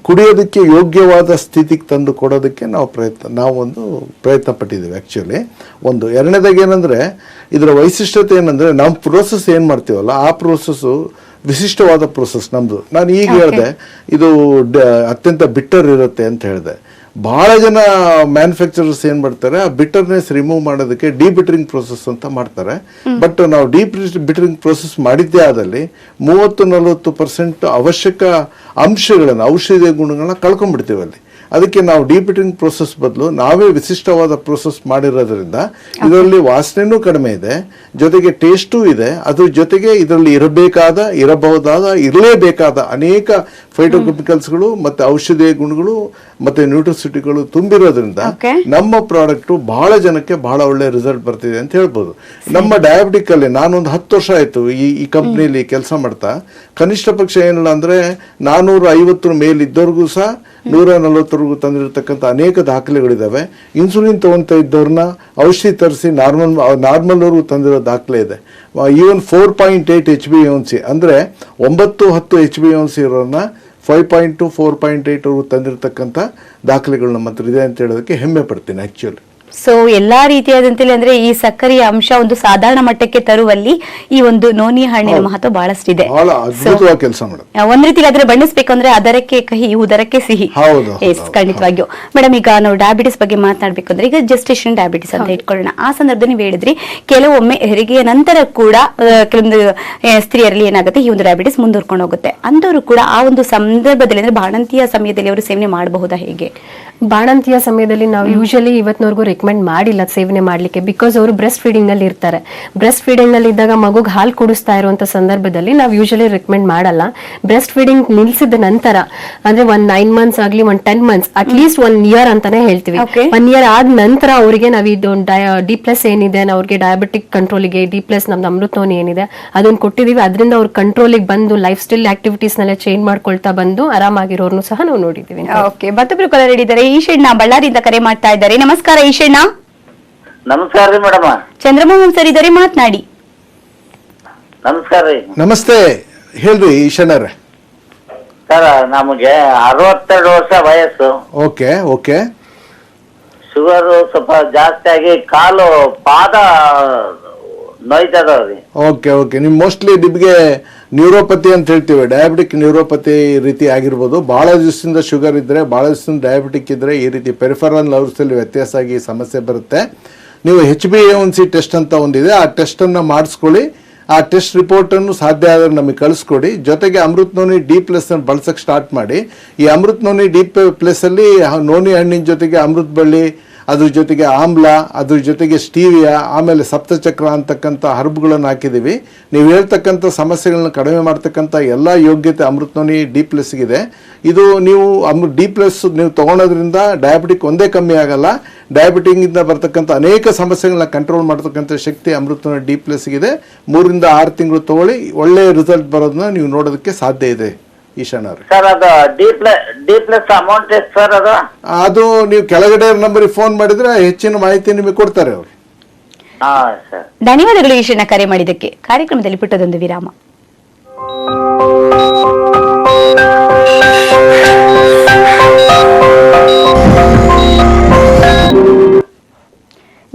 C: ಕುಡಿಯೋದಕ್ಕೆ ಯೋಗ್ಯವಾದ ಸ್ಥಿತಿಗೆ ತಂದು ಕೊಡೋದಕ್ಕೆ ನಾವೊಂದು ಪ್ರಯತ್ನ ಪಟ್ಟಿದ್ದೀವಿ ಆ್ಯಕ್ಚುಲಿ. ಒಂದು ಎರಡನೇದಾಗಿ ಏನಂದರೆ, ಇದರ ವೈಶಿಷ್ಟ್ಯತೆ ಏನಂದರೆ, ನಾವು ಪ್ರೋಸೆಸ್ ಏನು ಮಾಡ್ತೀವಲ್ಲ ಆ ಪ್ರೋಸೆಸ್ಸು ವಿಶಿಷ್ಟವಾದ ಪ್ರೋಸೆಸ್ ನಮ್ಮದು. ನಾನು ಈಗ ಹೇಳಿದೆ ಇದು ಅತ್ಯಂತ ಬಿಟ್ಟರ್ ಇರುತ್ತೆ ಅಂತ ಹೇಳಿದೆ. ಬಹಳ ಜನ ಮ್ಯಾನುಫ್ಯಾಕ್ಚರರ್ಸ್ ಏನ್ ಮಾಡ್ತಾರೆ, ಆ ಬಿಟರ್ನೆಸ್ ರಿಮೂವ್ ಮಾಡೋದಕ್ಕೆ ಡಿಬಿಟರಿಂಗ್ ಪ್ರೋಸೆಸ್ ಅಂತ ಮಾಡ್ತಾರೆ. ಬಟ್ ನಾವು ಬಿಟರಿಂಗ್ ಪ್ರೋಸೆಸ್ ಮಾಡಿದ್ದೇ ಆದಲ್ಲಿ 30-40% ಅವಶ್ಯಕ ಅಂಶಗಳನ್ನು, ಔಷಧೀಯ ಗುಣಗಳನ್ನ ಕಳ್ಕೊಂಡ್ಬಿಡ್ತೀವಿ ಅಲ್ಲಿ. ಅದಕ್ಕೆ ನಾವು ಡಿಬಿಟರಿಂಗ್ ಪ್ರೋಸೆಸ್ ಬದಲು ನಾವೇ ವಿಶಿಷ್ಟವಾದ ಪ್ರೋಸೆಸ್ ಮಾಡಿರೋದ್ರಿಂದ ಇದರಲ್ಲಿ ವಾಸನೆನೂ ಕಡಿಮೆ ಇದೆ, ಜೊತೆಗೆ ಟೇಸ್ಟೂ ಇದೆ. ಅದ್ರ ಜೊತೆಗೆ ಇದರಲ್ಲಿ ಇರಬಹುದಾದ ಇರಲೇಬೇಕಾದ ಅನೇಕ ಫೈಟೋಕೆಮಿಕಲ್ಸ್ಗಳು ಮತ್ತೆ ಔಷಧೀಯ ಗುಣಗಳು ಮತ್ತೆ ನ್ಯೂಟ್ರಿಸಿಟಿಗಳು ತುಂಬಿರೋದ್ರಿಂದ ನಮ್ಮ ಪ್ರಾಡಕ್ಟ್ ಬಹಳ ಜನಕ್ಕೆ ಬಹಳ ಒಳ್ಳೆ ರಿಸಲ್ಟ್ ಬರ್ತಿದೆ ಅಂತ ಹೇಳ್ಬೋದು. ನಮ್ಮ ಡಯಾಬಿಟಿಕ್ ಅಲ್ಲಿ ನಾನೊಂದು 10 ವರ್ಷ ಆಯ್ತು ಈ ಕಂಪ್ನಿಲಿ ಕೆಲಸ ಮಾಡ್ತಾ. ಕನಿಷ್ಠ ಪಕ್ಷ ಏನಿಲ್ಲ ಅಂದ್ರೆ 450 ಮೇಲಿದ್ದವ್ರಿಗೂ ಸಹ 140ವರೆಗೂ ತಂದಿರತಕ್ಕಂಥ ಅನೇಕ ದಾಖಲೆಗಳಿದಾವೆ. ಇನ್ಸುಲಿನ್ ತಗೊಂತ ಇದ್ದವ್ರನ್ನ ಔಷಧಿ ತರಿಸಿ ನಾರ್ಮಲ್ ಅವ್ರಿಗೂ ತಂದಿರೋ ದಾಖಲೆ ಇದೆ. ಈವನ್ 4.8 HbA1c ಅಂದ್ರೆ 9-10 HbA1c ಇರೋನ್ನ 5.2 4.8 ಅವ್ರಿಗೂ ತಂದಿರತಕ್ಕಂಥ ದಾಖಲೆಗಳು ನಮ್ಮ ಹತ್ರ ಇದೆ ಅಂತ ಹೇಳೋದಕ್ಕೆ ಹೆಮ್ಮೆ ಪಡ್ತೀನಿ ಆಕ್ಚುಲಿ.
A: ಸೊ ಎಲ್ಲಾ ರೀತಿಯಾದಂತೇಳಿ ಅಂದ್ರೆ ಈ ಸಕ್ಕರೆಯ ಅಂಶ ಒಂದು ಸಾಧಾರಣ ಮಟ್ಟಕ್ಕೆ ತರುವಲ್ಲಿ ಈ ಒಂದು ನೋನಿ ಹಣ್ಣಿನ ಮಹತ್ವ ಬಹಳಷ್ಟಿದೆ.
C: ಬಹಳ ಅದ್ಭುತವಾಗಿ ಕೆಲಸ ಮಾಡುತ್ತೆ.
A: ಒಂದ್ ರೀತಿಲಿ ಅದ್ರ ಬಣ್ಣಿಸ್ಬೇಕಂದ್ರೆ ಅದರಕ್ಕೆ ಕಹಿ ಉದರಕ್ಕೆ ಸಿಹಿ. ಖಂಡಿತವಾಗಿಯೂ. ಮೇಡಮ್, ಈಗ ನಾವು ಡಯಾಬಿಟಿಸ್ ಬಗ್ಗೆ ಮಾತನಾಡ್ಬೇಕು ಅಂದ್ರೆ, ಈಗ ಜೆಸ್ಟೇಷನ್ ಡಯಾಬಿಟಿಸ್ ಅಂತ ಇಟ್ಕೊಳ್ಳೋಣ. ಆ ಸಂದರ್ಭದಲ್ಲಿ ನೀವು ಹೇಳಿದ್ರಿ ಕೆಲವೊಮ್ಮೆ ಹೆರಿಗೆಯ ನಂತರ ಕೂಡ ಕೆಲವೊಂದು ಸ್ತ್ರೀಯರಲ್ಲಿ ಏನಾಗುತ್ತೆ, ಈ ಒಂದು ಡಯಾಬಿಟಿಸ್ ಮುಂದುವರ್ಕೊಂಡು ಹೋಗುತ್ತೆ. ಅಂತವರು ಕೂಡ ಆ ಒಂದು ಸಂದರ್ಭದಲ್ಲಿ ಅಂದ್ರೆ ಬಾಣಂತಿಯ ಸಮಯದಲ್ಲಿ ಅವರು ಸೇವನೆ ಮಾಡಬಹುದಾ? ಹೇಗೆ?
B: ಬಾಣಂತಿಯ ಸಮಯದಲ್ಲಿ ನಾವು ಯೂಶಲಿ ಇವತ್ತಿನವರೆಗೂ ರೆಕಮೆಂಡ್ ಮಾಡಿಲ್ಲ ಸೇವನೆ ಮಾಡ್ಲಿಕ್ಕೆ. ಬಿಕಾಸ್ ಅವರು ಬ್ರೆಸ್ಟ್ ಫೀಡಿಂಗ್ ನಲ್ಲಿ ಇರ್ತಾರೆ. ಬ್ರೆಸ್ಟ್ ಫೀಡಿಂಗ್ ನಲ್ಲಿ ಇದ್ದಾಗ ಮಗುಗೆ ಹಾಲು ಕುಡಿಸ್ತಾ ಇರುವಂತ ಸಂದರ್ಭದಲ್ಲಿ ನಾವು ಯೂಶಲಿ ರೆಕಮೆಂಡ್ ಮಾಡಲ್ಲ. ಬ್ರೆಸ್ಟ್ ಫೀಡಿಂಗ್ ನಿಲ್ಸಿದ ನಂತರ ಅಂದ್ರೆ 9 months ಆಗ್ಲಿ 10 months ಅಟ್ಲೀಸ್ಟ್ 1 year ಅಂತಾನೆ ಹೇಳ್ತೀವಿ. 1 year ಆದ ನಂತರ ಅವರಿಗೆ ನಾವು ಇದು D+ ಏನಿದೆ, ಅವ್ರಿಗೆ ಡಯಾಬಿಟಿಕ್ ಕಂಟ್ರೋಲಿಗೆ D+ ನಮ್ದು ಅಮೃತೋನಿ ಏನಿದೆ ಅದನ್ನ ಕೊಟ್ಟಿದೀವಿ. ಅದರಿಂದ ಅವ್ರ ಕಂಟ್ರೋಲಿಗೆ ಬಂದು ಲೈಫ್ ಸ್ಟೈಲ್ ಆಕ್ಟಿವಿಟೀಸ್ ನೆಲ್ಲ ಚೇಂಜ್ ಮಾಡ್ಕೊಳ್ತಾ ಬಂದು ಆರಾಮಾಗಿರೋರ್ನು ಸಹ ನಾವು ನೋಡಿದೀವಿ.
A: ಮತ್ತೊಬ್ರು ಕಲರ್ ಹಿಡಿದ್ದಾರೆ. ಈಶಣ್ಣ ಬಳ್ಳಾರಿಯಿಂದ ಕರೆ ಮಾಡ್ತಾ ಇದ್ದಾರೆ. ನಮಸ್ಕಾರ ಈಶಣ್ಣ.
E: ನಮಸ್ಕಾರ ರೀ ಮೇಡಮ್.
A: ಚಂದ್ರಮೋಹನ್ ಸರ್ ಇದ್ದಾರೆ, ಮಾತನಾಡಿ.
E: ನಮಸ್ಕಾರ ರೀ
C: ನಮಸ್ತೆ, ಹೇಳ್ರಿ ಈಶಣ್ಣರೇ.
E: ಸರ್, ನಮಗೆ 62 ವರ್ಷ ವಯಸ್ಸು.
C: Okay okay.
E: ಶುಗರ್ ಸ್ವಲ್ಪ ಜಾಸ್ತಿ ಆಗಿ ಕಾಲು ಪಾದ ನೋಯ್ತದವ್ರಿ.
C: Okay okay. ನಿಮ್ ಮೋಸ್ಟ್ಲಿ ನಿಮ್ಗೆ ನ್ಯೂರೋಪತಿ ಅಂತ ಹೇಳ್ತೀವಿ, ಡಯಾಬಿಟಿಕ್ ನ್ಯೂರೋಪತಿ ರೀತಿ ಆಗಿರ್ಬೋದು. ಬಹಳ ದಿವಸದಿಂದ ಶುಗರ್ ಇದ್ರೆ, ಬಹಳ ದಿವಸದಿಂದ ಡಯಾಬಿಟಿಕ್ ಇದ್ರೆ ಈ ರೀತಿ ಪೆರಿಫರಲ್ ನರ್ವ್ಸ್ ಅಲ್ಲಿ ವ್ಯತ್ಯಾಸ ಆಗಿ ಸಮಸ್ಯೆ ಬರುತ್ತೆ. ನೀವು HbA1c ಟೆಸ್ಟ್ ಅಂತ ಒಂದಿದೆ, ಆ ಟೆಸ್ಟ್ ಅನ್ನ ಮಾಡಿಸ್ಕೊಳ್ಳಿ. ಆ ಟೆಸ್ಟ್ ರಿಪೋರ್ಟ್ ಅನ್ನು ಸಾಧ್ಯ ಆದರೆ ನಮಗೆ ಕಳಿಸ್ಕೊಡಿ. ಜೊತೆಗೆ ಅಮೃತ್ ನೋನಿ D+ ಅನ್ನು ಬಳಸಕ್ಕೆ ಸ್ಟಾರ್ಟ್ ಮಾಡಿ. ಈ ಅಮೃತ್ ನೋನಿ D+ ಅಲ್ಲಿ ನೋನಿ ಹಣ್ಣಿನ ಜೊತೆಗೆ ಅಮೃತ್ ಬಳ್ಳಿ, ಅದ್ರ ಜೊತೆಗೆ ಆಮ್ಲ, ಅದ್ರ ಜೊತೆಗೆ ಸ್ಟೀವಿಯಾ, ಆಮೇಲೆ ಸಪ್ತಚಕ್ರ ಅಂತಕ್ಕಂಥ ಹರ್ಬ್ಗಳನ್ನು ಹಾಕಿದ್ದೀವಿ. ನೀವು ಹೇಳ್ತಕ್ಕಂಥ ಸಮಸ್ಯೆಗಳನ್ನ ಕಡಿಮೆ ಮಾಡ್ತಕ್ಕಂಥ ಎಲ್ಲ ಯೋಗ್ಯತೆ ಅಮೃತ್ ನೋನಿ D+ಗಿದೆ. ಇದು ನೀವು D+ ನೀವು ತೊಗೊಳೋದ್ರಿಂದ ಡಯಾಬಿಟಿಕ್ ಒಂದೇ ಕಮ್ಮಿ ಆಗಲ್ಲ, ಡಯಾಬಿಟಿಕ್ಕಿಂದ ಬರ್ತಕ್ಕಂಥ ಅನೇಕ ಸಮಸ್ಯೆಗಳನ್ನ ಕಂಟ್ರೋಲ್ ಮಾಡ್ತಕ್ಕಂಥ ಶಕ್ತಿ ಅಮೃತ್ ನೋನಿ D+ಗಿದೆ. 3 ರಿಂದ 6 ತಿಂಗಳು ತಗೊಳ್ಳಿ, ಒಳ್ಳೆಯ ರಿಸಲ್ಟ್ ಬರೋದನ್ನ ನೀವು ನೋಡೋದಕ್ಕೆ ಸಾಧ್ಯ ಇದೆ. ಈಶಾನವ್ರೆ
E: ಸರ್, ಅದು D+ ಅಮೌಂಟ್ ಎಷ್ಟು ಸರ್?
C: ಅದು ನೀವು ಕೆಳಗಡೆ ನಂಬರಿಗೆ ಫೋನ್ ಮಾಡಿದ್ರೆ ಹೆಚ್ಚಿನ ಮಾಹಿತಿ ನಿಮಗೆ ಕೊಡ್ತಾರೆ ಅವರು.
E: ಹಾ ಸರ್,
A: ಧನ್ಯವಾದಗಳು ಈಶಣ್ಣ ಕರೆ ಮಾಡಿದ್ದಕ್ಕೆ. ಕಾರ್ಯಕ್ರಮದಲ್ಲಿ ಪುಟ್ಟದೊಂದು ವಿರಾಮ.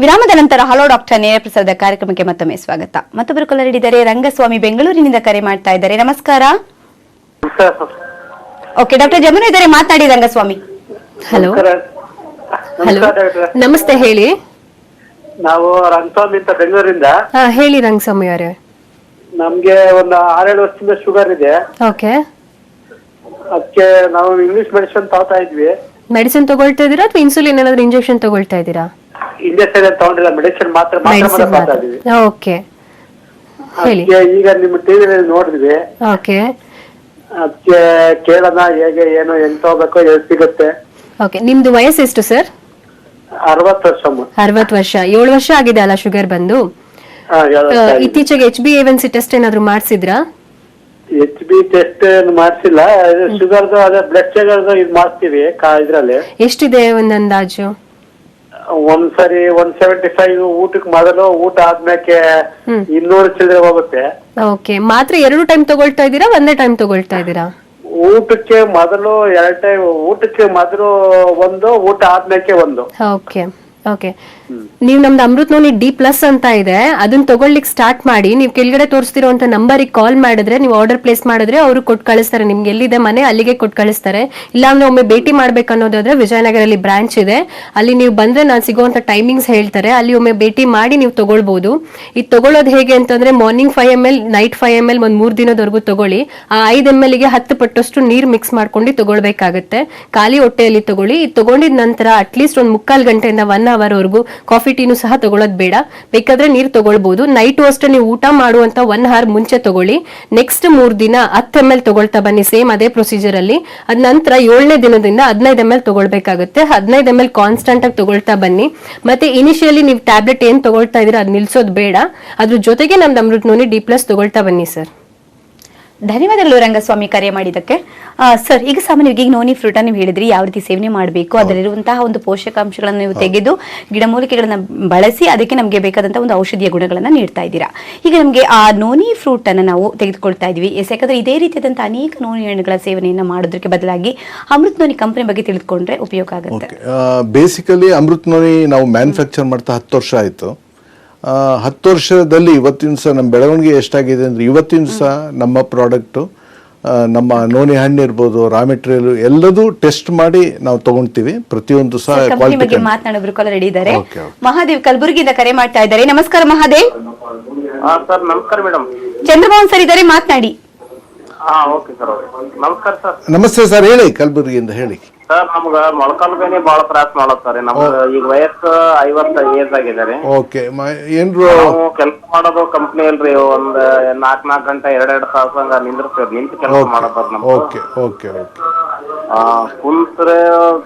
A: ವಿರಾಮದ ನಂತರ ಹಲೋ ಡಾಕ್ಟರ್ ನೇರ ಪ್ರಸಾದ ಕಾರ್ಯಕ್ರಮಕ್ಕೆ ಮತ್ತೊಮ್ಮೆ ಸ್ವಾಗತ. ಮತ್ತೊಬ್ಬರು ಕಲರಿಡಿದ್ದಾರೆ, ರಂಗಸ್ವಾಮಿ ಬೆಂಗಳೂರಿನಿಂದ ಕರೆ ಮಾಡ್ತಾ ಇದ್ದಾರೆ. ನಮಸ್ಕಾರ. ಓಕೆ, ಡಾಕ್ಟರ್ ಜಮುನಾ ಇದ್ದಾರೆ, ಮಾತನಾಡಿ ರಂಗಸ್ವಾಮಿ.
B: ಹಲೋ ಹಲೋ, ನಮಸ್ತೆ, ಹೇಳಿ.
F: ನಾವು ರಂಗಸ್ವಾಮಿ ಅಂತ ಬೆಂಗಳೂರಿಂದ.
B: ಹೇಳಿ ರಂಗಸ್ವಾಮಿ ಅವರೇ.
F: ನಮ್ಗೆ ಒಂದು 6-7 ವರ್ಷದಿಂದ ಶುಗರ್ ಇದೆ.
B: ಓಕೆ.
F: ಅದಕ್ಕೆ ನಾವು ಇಂಗ್ಲಿಷ್ ಮೆಡಿಸಿನ್ ತಗೋತಾ ಇದ್ವಿ.
B: ಮೆಡಿಸಿನ್ ತಗೊಳ್ತಾ ಇದೀರಾ ಅಥವಾ ಇನ್ಸುಲಿನ್ ಏನಾದ್ರು ಇಂಜೆಕ್ಷನ್ ತಗೊಳ್ತಾ ಇದೀರಾ?
F: ಇಂಜೆಕ್ಷನ್ ತಗೊಂಡಿಲ್ಲ, ಮೆಡಿಸಿನ್ ಮಾತ್ರ ತಗೋತಾ ಇದೀವಿ.
B: ಓಕೆ, ಹೇಳಿ.
F: ಈಗ ನಿಮ್ಮ ಟಿವಿನಲ್ಲಿ ನೋಡಿದ್ವಿ.
B: ಓಕೆ.
F: ಅದಕ್ಕೆ ಕೇಳೋಣ, ಹೇಗೆ ಏನು ಹೆಂಗ್ ತಗೋಬೇಕು, ಎಲ್ಲಿ ಸಿಗುತ್ತೆ.
B: ಓಕೆ, ನಿಮ್ದು ವಯಸ್ಸು ಎಷ್ಟು ಸರ್?
F: 60 ವರ್ಷ.
B: 60 ವರ್ಷ. 7 ವರ್ಷ ಆಗಿದೆ ಅಲ್ಲ ಶುಗರ್ ಬಂದು? ಇತ್ತೀಚೆಗೆ HbA1c ಟೆಸ್ಟ್ ಏನಾದ್ರು ಮಾಡಿಸಿದ್ರಾ?
F: HB ಟೆಸ್ಟ್ ಮಾಡಿಸಿಲ್ಲ. ಶುಗರ್ದು ಅದೇ ಬ್ಲಡ್ ಶುಗರ್ದು ಇದು ಮಾಡ್ತೀವಿ ಇದ್ರಲ್ಲಿ.
B: ಎಷ್ಟಿದೆ ಒಂದು ಅಂದಾಜು?
F: ಒಂದ್ಸರಿ 175 ಊಟಕ್ಕೆ ಮೊದಲು, ಊಟ ಆದ್ಮೇಲೆ 200 ಚಿಲ್ಲರೆ ಹೋಗುತ್ತೆ.
B: ಓಕೆ, ಮಾತ್ರ 2 ಟೈಮ್ ತಗೊಳ್ತಾ ಇದೀರಾ, ಒಂದೇ ಟೈಮ್ ತಗೊಳ್ತಾ ಇದೀರಾ?
F: ಊಟಕ್ಕೆ ಮೊದಲು 2 ಟೈಮ್, ಊಟಕ್ಕೆ ಮೊದಲು ಒಂದು, ಊಟ ಆದ್ಮೇಲೆ ಒಂದು.
B: Okay okay. ನೀವು ನಮ್ದು ಅಮೃತ್ ನೋನಿ D+ ಅಂತ ಇದೆ, ಅದನ್ನ ತಗೊಳ್ಳಿಕ್ ಸ್ಟಾರ್ಟ್ ಮಾಡಿ. ನೀವು ಕೆಳಗಡೆ ತೋರಿಸ್ತಿರೋಂತ ನಂಬರಿಗೆ ಕಾಲ್ ಮಾಡಿದ್ರೆ, ನೀವು ಆರ್ಡರ್ ಪ್ಲೇಸ್ ಮಾಡಿದ್ರೆ ಅವರು ಕೊಟ್ಟು ಕಳಿಸ್ತಾರೆ. ನಿಮ್ಗೆ ಎಲ್ಲಿದೆ ಮನೆ ಅಲ್ಲಿಗೆ ಕೊಟ್ಟು ಕಳಿಸ್ತಾರೆ. ಇಲ್ಲಾಂದ್ರೆ ಒಮ್ಮೆ ಭೇಟಿ ಮಾಡ್ಬೇಕನ್ನೋದಾದ್ರೆ ವಿಜಯನಗರಲ್ಲಿ ಬ್ರಾಂಚ್ ಇದೆ, ಅಲ್ಲಿ ನೀವು ಬಂದ್ರೆ ನಾನು ಸಿಗೋಂತ ಟೈಮಿಂಗ್ಸ್ ಹೇಳ್ತಾರೆ, ಅಲ್ಲಿ ಒಮ್ಮೆ ಭೇಟಿ ಮಾಡಿ ನೀವು ತಗೊಳ್ಬಹುದು. ಇದು ತಗೊಳ್ಳೋದು ಹೇಗೆ ಅಂತಂದ್ರೆ, ಮಾರ್ನಿಂಗ್ 5 ml, ನೈಟ್ 5 ml ಒಂದು 3 ದಿನದವರೆಗೂ ತಗೊಳ್ಳಿ. ಆ 5 ml ಗೆ 10 ಪಟ್ಟಷ್ಟು ನೀರು ಮಿಕ್ಸ್ ಮಾಡ್ಕೊಂಡು ತಗೊಳ್ಬೇಕಾಗತ್ತೆ. ಖಾಲಿ ಹೊಟ್ಟೆಯಲ್ಲಿ ತಗೊಳ್ಳಿ. ಇದು ತಗೊಂಡಿದ ನಂತರ ಅಟ್ಲೀಸ್ಟ್ ಒಂದು 3/4 ಗಂಟೆಯಿಂದ 1 hour ವರೆಗೂ ಕಾಫಿ ಟೀನು ಸಹ ತಗೊಳ್ಳೋದು ಬೇಡ. ಬೇಕಾದ್ರೆ ನೀರು ತಗೊಳ್ಬಹುದು. ನೈಟು ಅಷ್ಟೇ ನೀವು ಊಟ ಮಾಡುವಂತ 1 hour ಮುಂಚೆ ತಗೊಳ್ಳಿ. ನೆಕ್ಸ್ಟ್ 3 ದಿನ 10 ml ತಗೊಳ್ತಾ ಬನ್ನಿ, ಸೇಮ್ ಅದೇ ಪ್ರೊಸೀಜರ್ ಅಲ್ಲಿ. ಅದ ನಂತರ 7ನೇ ದಿನದಿಂದ 15 ml ತಗೊಳ್ಬೇಕಾಗುತ್ತೆ. 15 ml ಕಾನ್ಸ್ಟೆಂಟ್ ಆಗಿ ತಗೊಳ್ತಾ ಬನ್ನಿ. ಮತ್ತೆ ಇನಿಷಿಯಲಿ ನೀವು ಟ್ಯಾಬ್ಲೆಟ್ ಏನ್ ತಗೊಳ್ತಾ ಇದೀರಾ ಅದ್ ನಿಲ್ಸೋದು ಬೇಡ. ಅದ್ರ ಜೊತೆಗೆ ನಮ್ದು ಅಮೃತ್ ನೋನಿ D+ ತಗೊಳ್ತಾ ಬನ್ನಿ ಸರ್.
A: ಧನ್ಯವಾದಗಳು ರಂಗಸ್ವಾಮಿ ಕರೆ ಮಾಡಿದ್ದಕ್ಕೆ. ಸರ್, ಈಗ ಸಾಮಾನ್ಯವಾಗಿ ಈಗ ನೋನಿ ಫ್ರೂಟ್ ನೀವು ಹೇಳಿದ್ರಿ, ಯಾವ ರೀತಿ ಸೇವನೆ ಮಾಡಬೇಕು, ಅದರಲ್ಲಿರುವಂತಹ ಒಂದು ಪೋಷಕಾಂಶಗಳನ್ನು ನೀವು ತೆಗೆದು ಗಿಡಮೂಲಿಕೆಗಳನ್ನ ಬಳಸಿ ಅದಕ್ಕೆ ನಮಗೆ ಬೇಕಾದಂತಹ ಒಂದು ಔಷಧೀಯ ಗುಣಗಳನ್ನ ನೀಡ್ತಾ ಇದ್ದೀರಾ. ಈಗ ನಮಗೆ ಆ ನೋನಿ ಫ್ರೂಟ್ ಅನ್ನ ನಾವು ತೆಗೆದುಕೊಳ್ತಾ ಇದೀವಿ, ಯಾಕಂದ್ರೆ ಇದೇ ರೀತಿಯಾದಂತಹ ಅನೇಕ ನೋನಿ ಹಣ್ಣುಗಳ ಸೇವನೆಯನ್ನ ಮಾಡೋದಕ್ಕೆ ಬದಲಾಗಿ ಅಮೃತ್ ನೋನಿ ಕಂಪನಿ ಬಗ್ಗೆ ತಿಳಿದುಕೊಂಡ್ರೆ ಉಪಯೋಗ ಆಗುತ್ತೆ.
C: ಬೇಸಿಕಲಿ ಅಮೃತ್ ನೋನಿ ನಾವು ಮ್ಯಾನುಫ್ಯಾಕ್ಚರ್ ಮಾಡ್ತಾ 10 ವರ್ಷ ಆಯ್ತು. 10 ವರ್ಷದಲ್ಲಿ ಇವತ್ತಿನ ದಿವಸ ನಮ್ಮ ಬೆಳವಣಿಗೆ ಎಷ್ಟಾಗಿದೆ ಅಂದ್ರೆ, ಇವತ್ತಿನ ದಿವಸ ನಮ್ಮ ಪ್ರಾಡಕ್ಟು, ನಮ್ಮ ನೋನಿ ಹಣ್ಣು ಇರ್ಬೋದು, ರಾ ಮೆಟೀರಿಯಲ್ ಎಲ್ಲದೂ ಟೆಸ್ಟ್ ಮಾಡಿ ನಾವು ತಗೊಂತೀವಿ. ಪ್ರತಿಯೊಂದು ಸಹ
A: ಬಗ್ಗೆ ಮಾತನಾಡೋರು ಕಾಲ ರೆಡಿ ಇದ್ದಾರೆ. ಮಹಾದೇವ್ ಕಲಬುರಗಿಯಿಂದ ಕರೆ ಮಾಡ್ತಾ ಇದ್ದಾರೆ. ನಮಸ್ಕಾರ ಮಹಾದೇವ್.
E: ಸರ್ ನಮಸ್ಕಾರ ಮೇಡಮ್.
A: ಚಂದ್ರಮೋಹನ್ ಸರ್ ಇದ್ದಾರೆ, ಮಾತನಾಡಿ.
E: Okay sir. ನಮಸ್ಕಾರ ಸರ್.
C: ನಮಸ್ತೆ ಸರ್, ಹೇಳಿ. ಕಲಬುರಗಿಯಿಂದ ಹೇಳಿ.
E: ಸರ್, ನಮ್ಗ ಮೊಳಕಾಲು ಬೇನೆ ಬಹಳ ತ್ರಾಸ ಮಾಡತ್ತಾರೆ. ನಮ್ಗ ಈಗ ವಯಸ್ಸು 50 ಏಜ್ ಆಗಿದ್ದಾರೆ.
C: ಓಕೆ, ಏನ್ರು
E: ನಾವು ಕೆಲಸ ಮಾಡೋದು ಕಂಪ್ನಿ ಅಲ್ರಿ, ಒಂದ್ 4 ಗಂಟೆ 2 ತಾಸು ಹಂಗ ನಿಂತು ಕೆಲಸ ಮಾಡೋದು ನಮ್ಗೆ.
C: Okay okay okay.
E: ಕುಂತ್ರೆ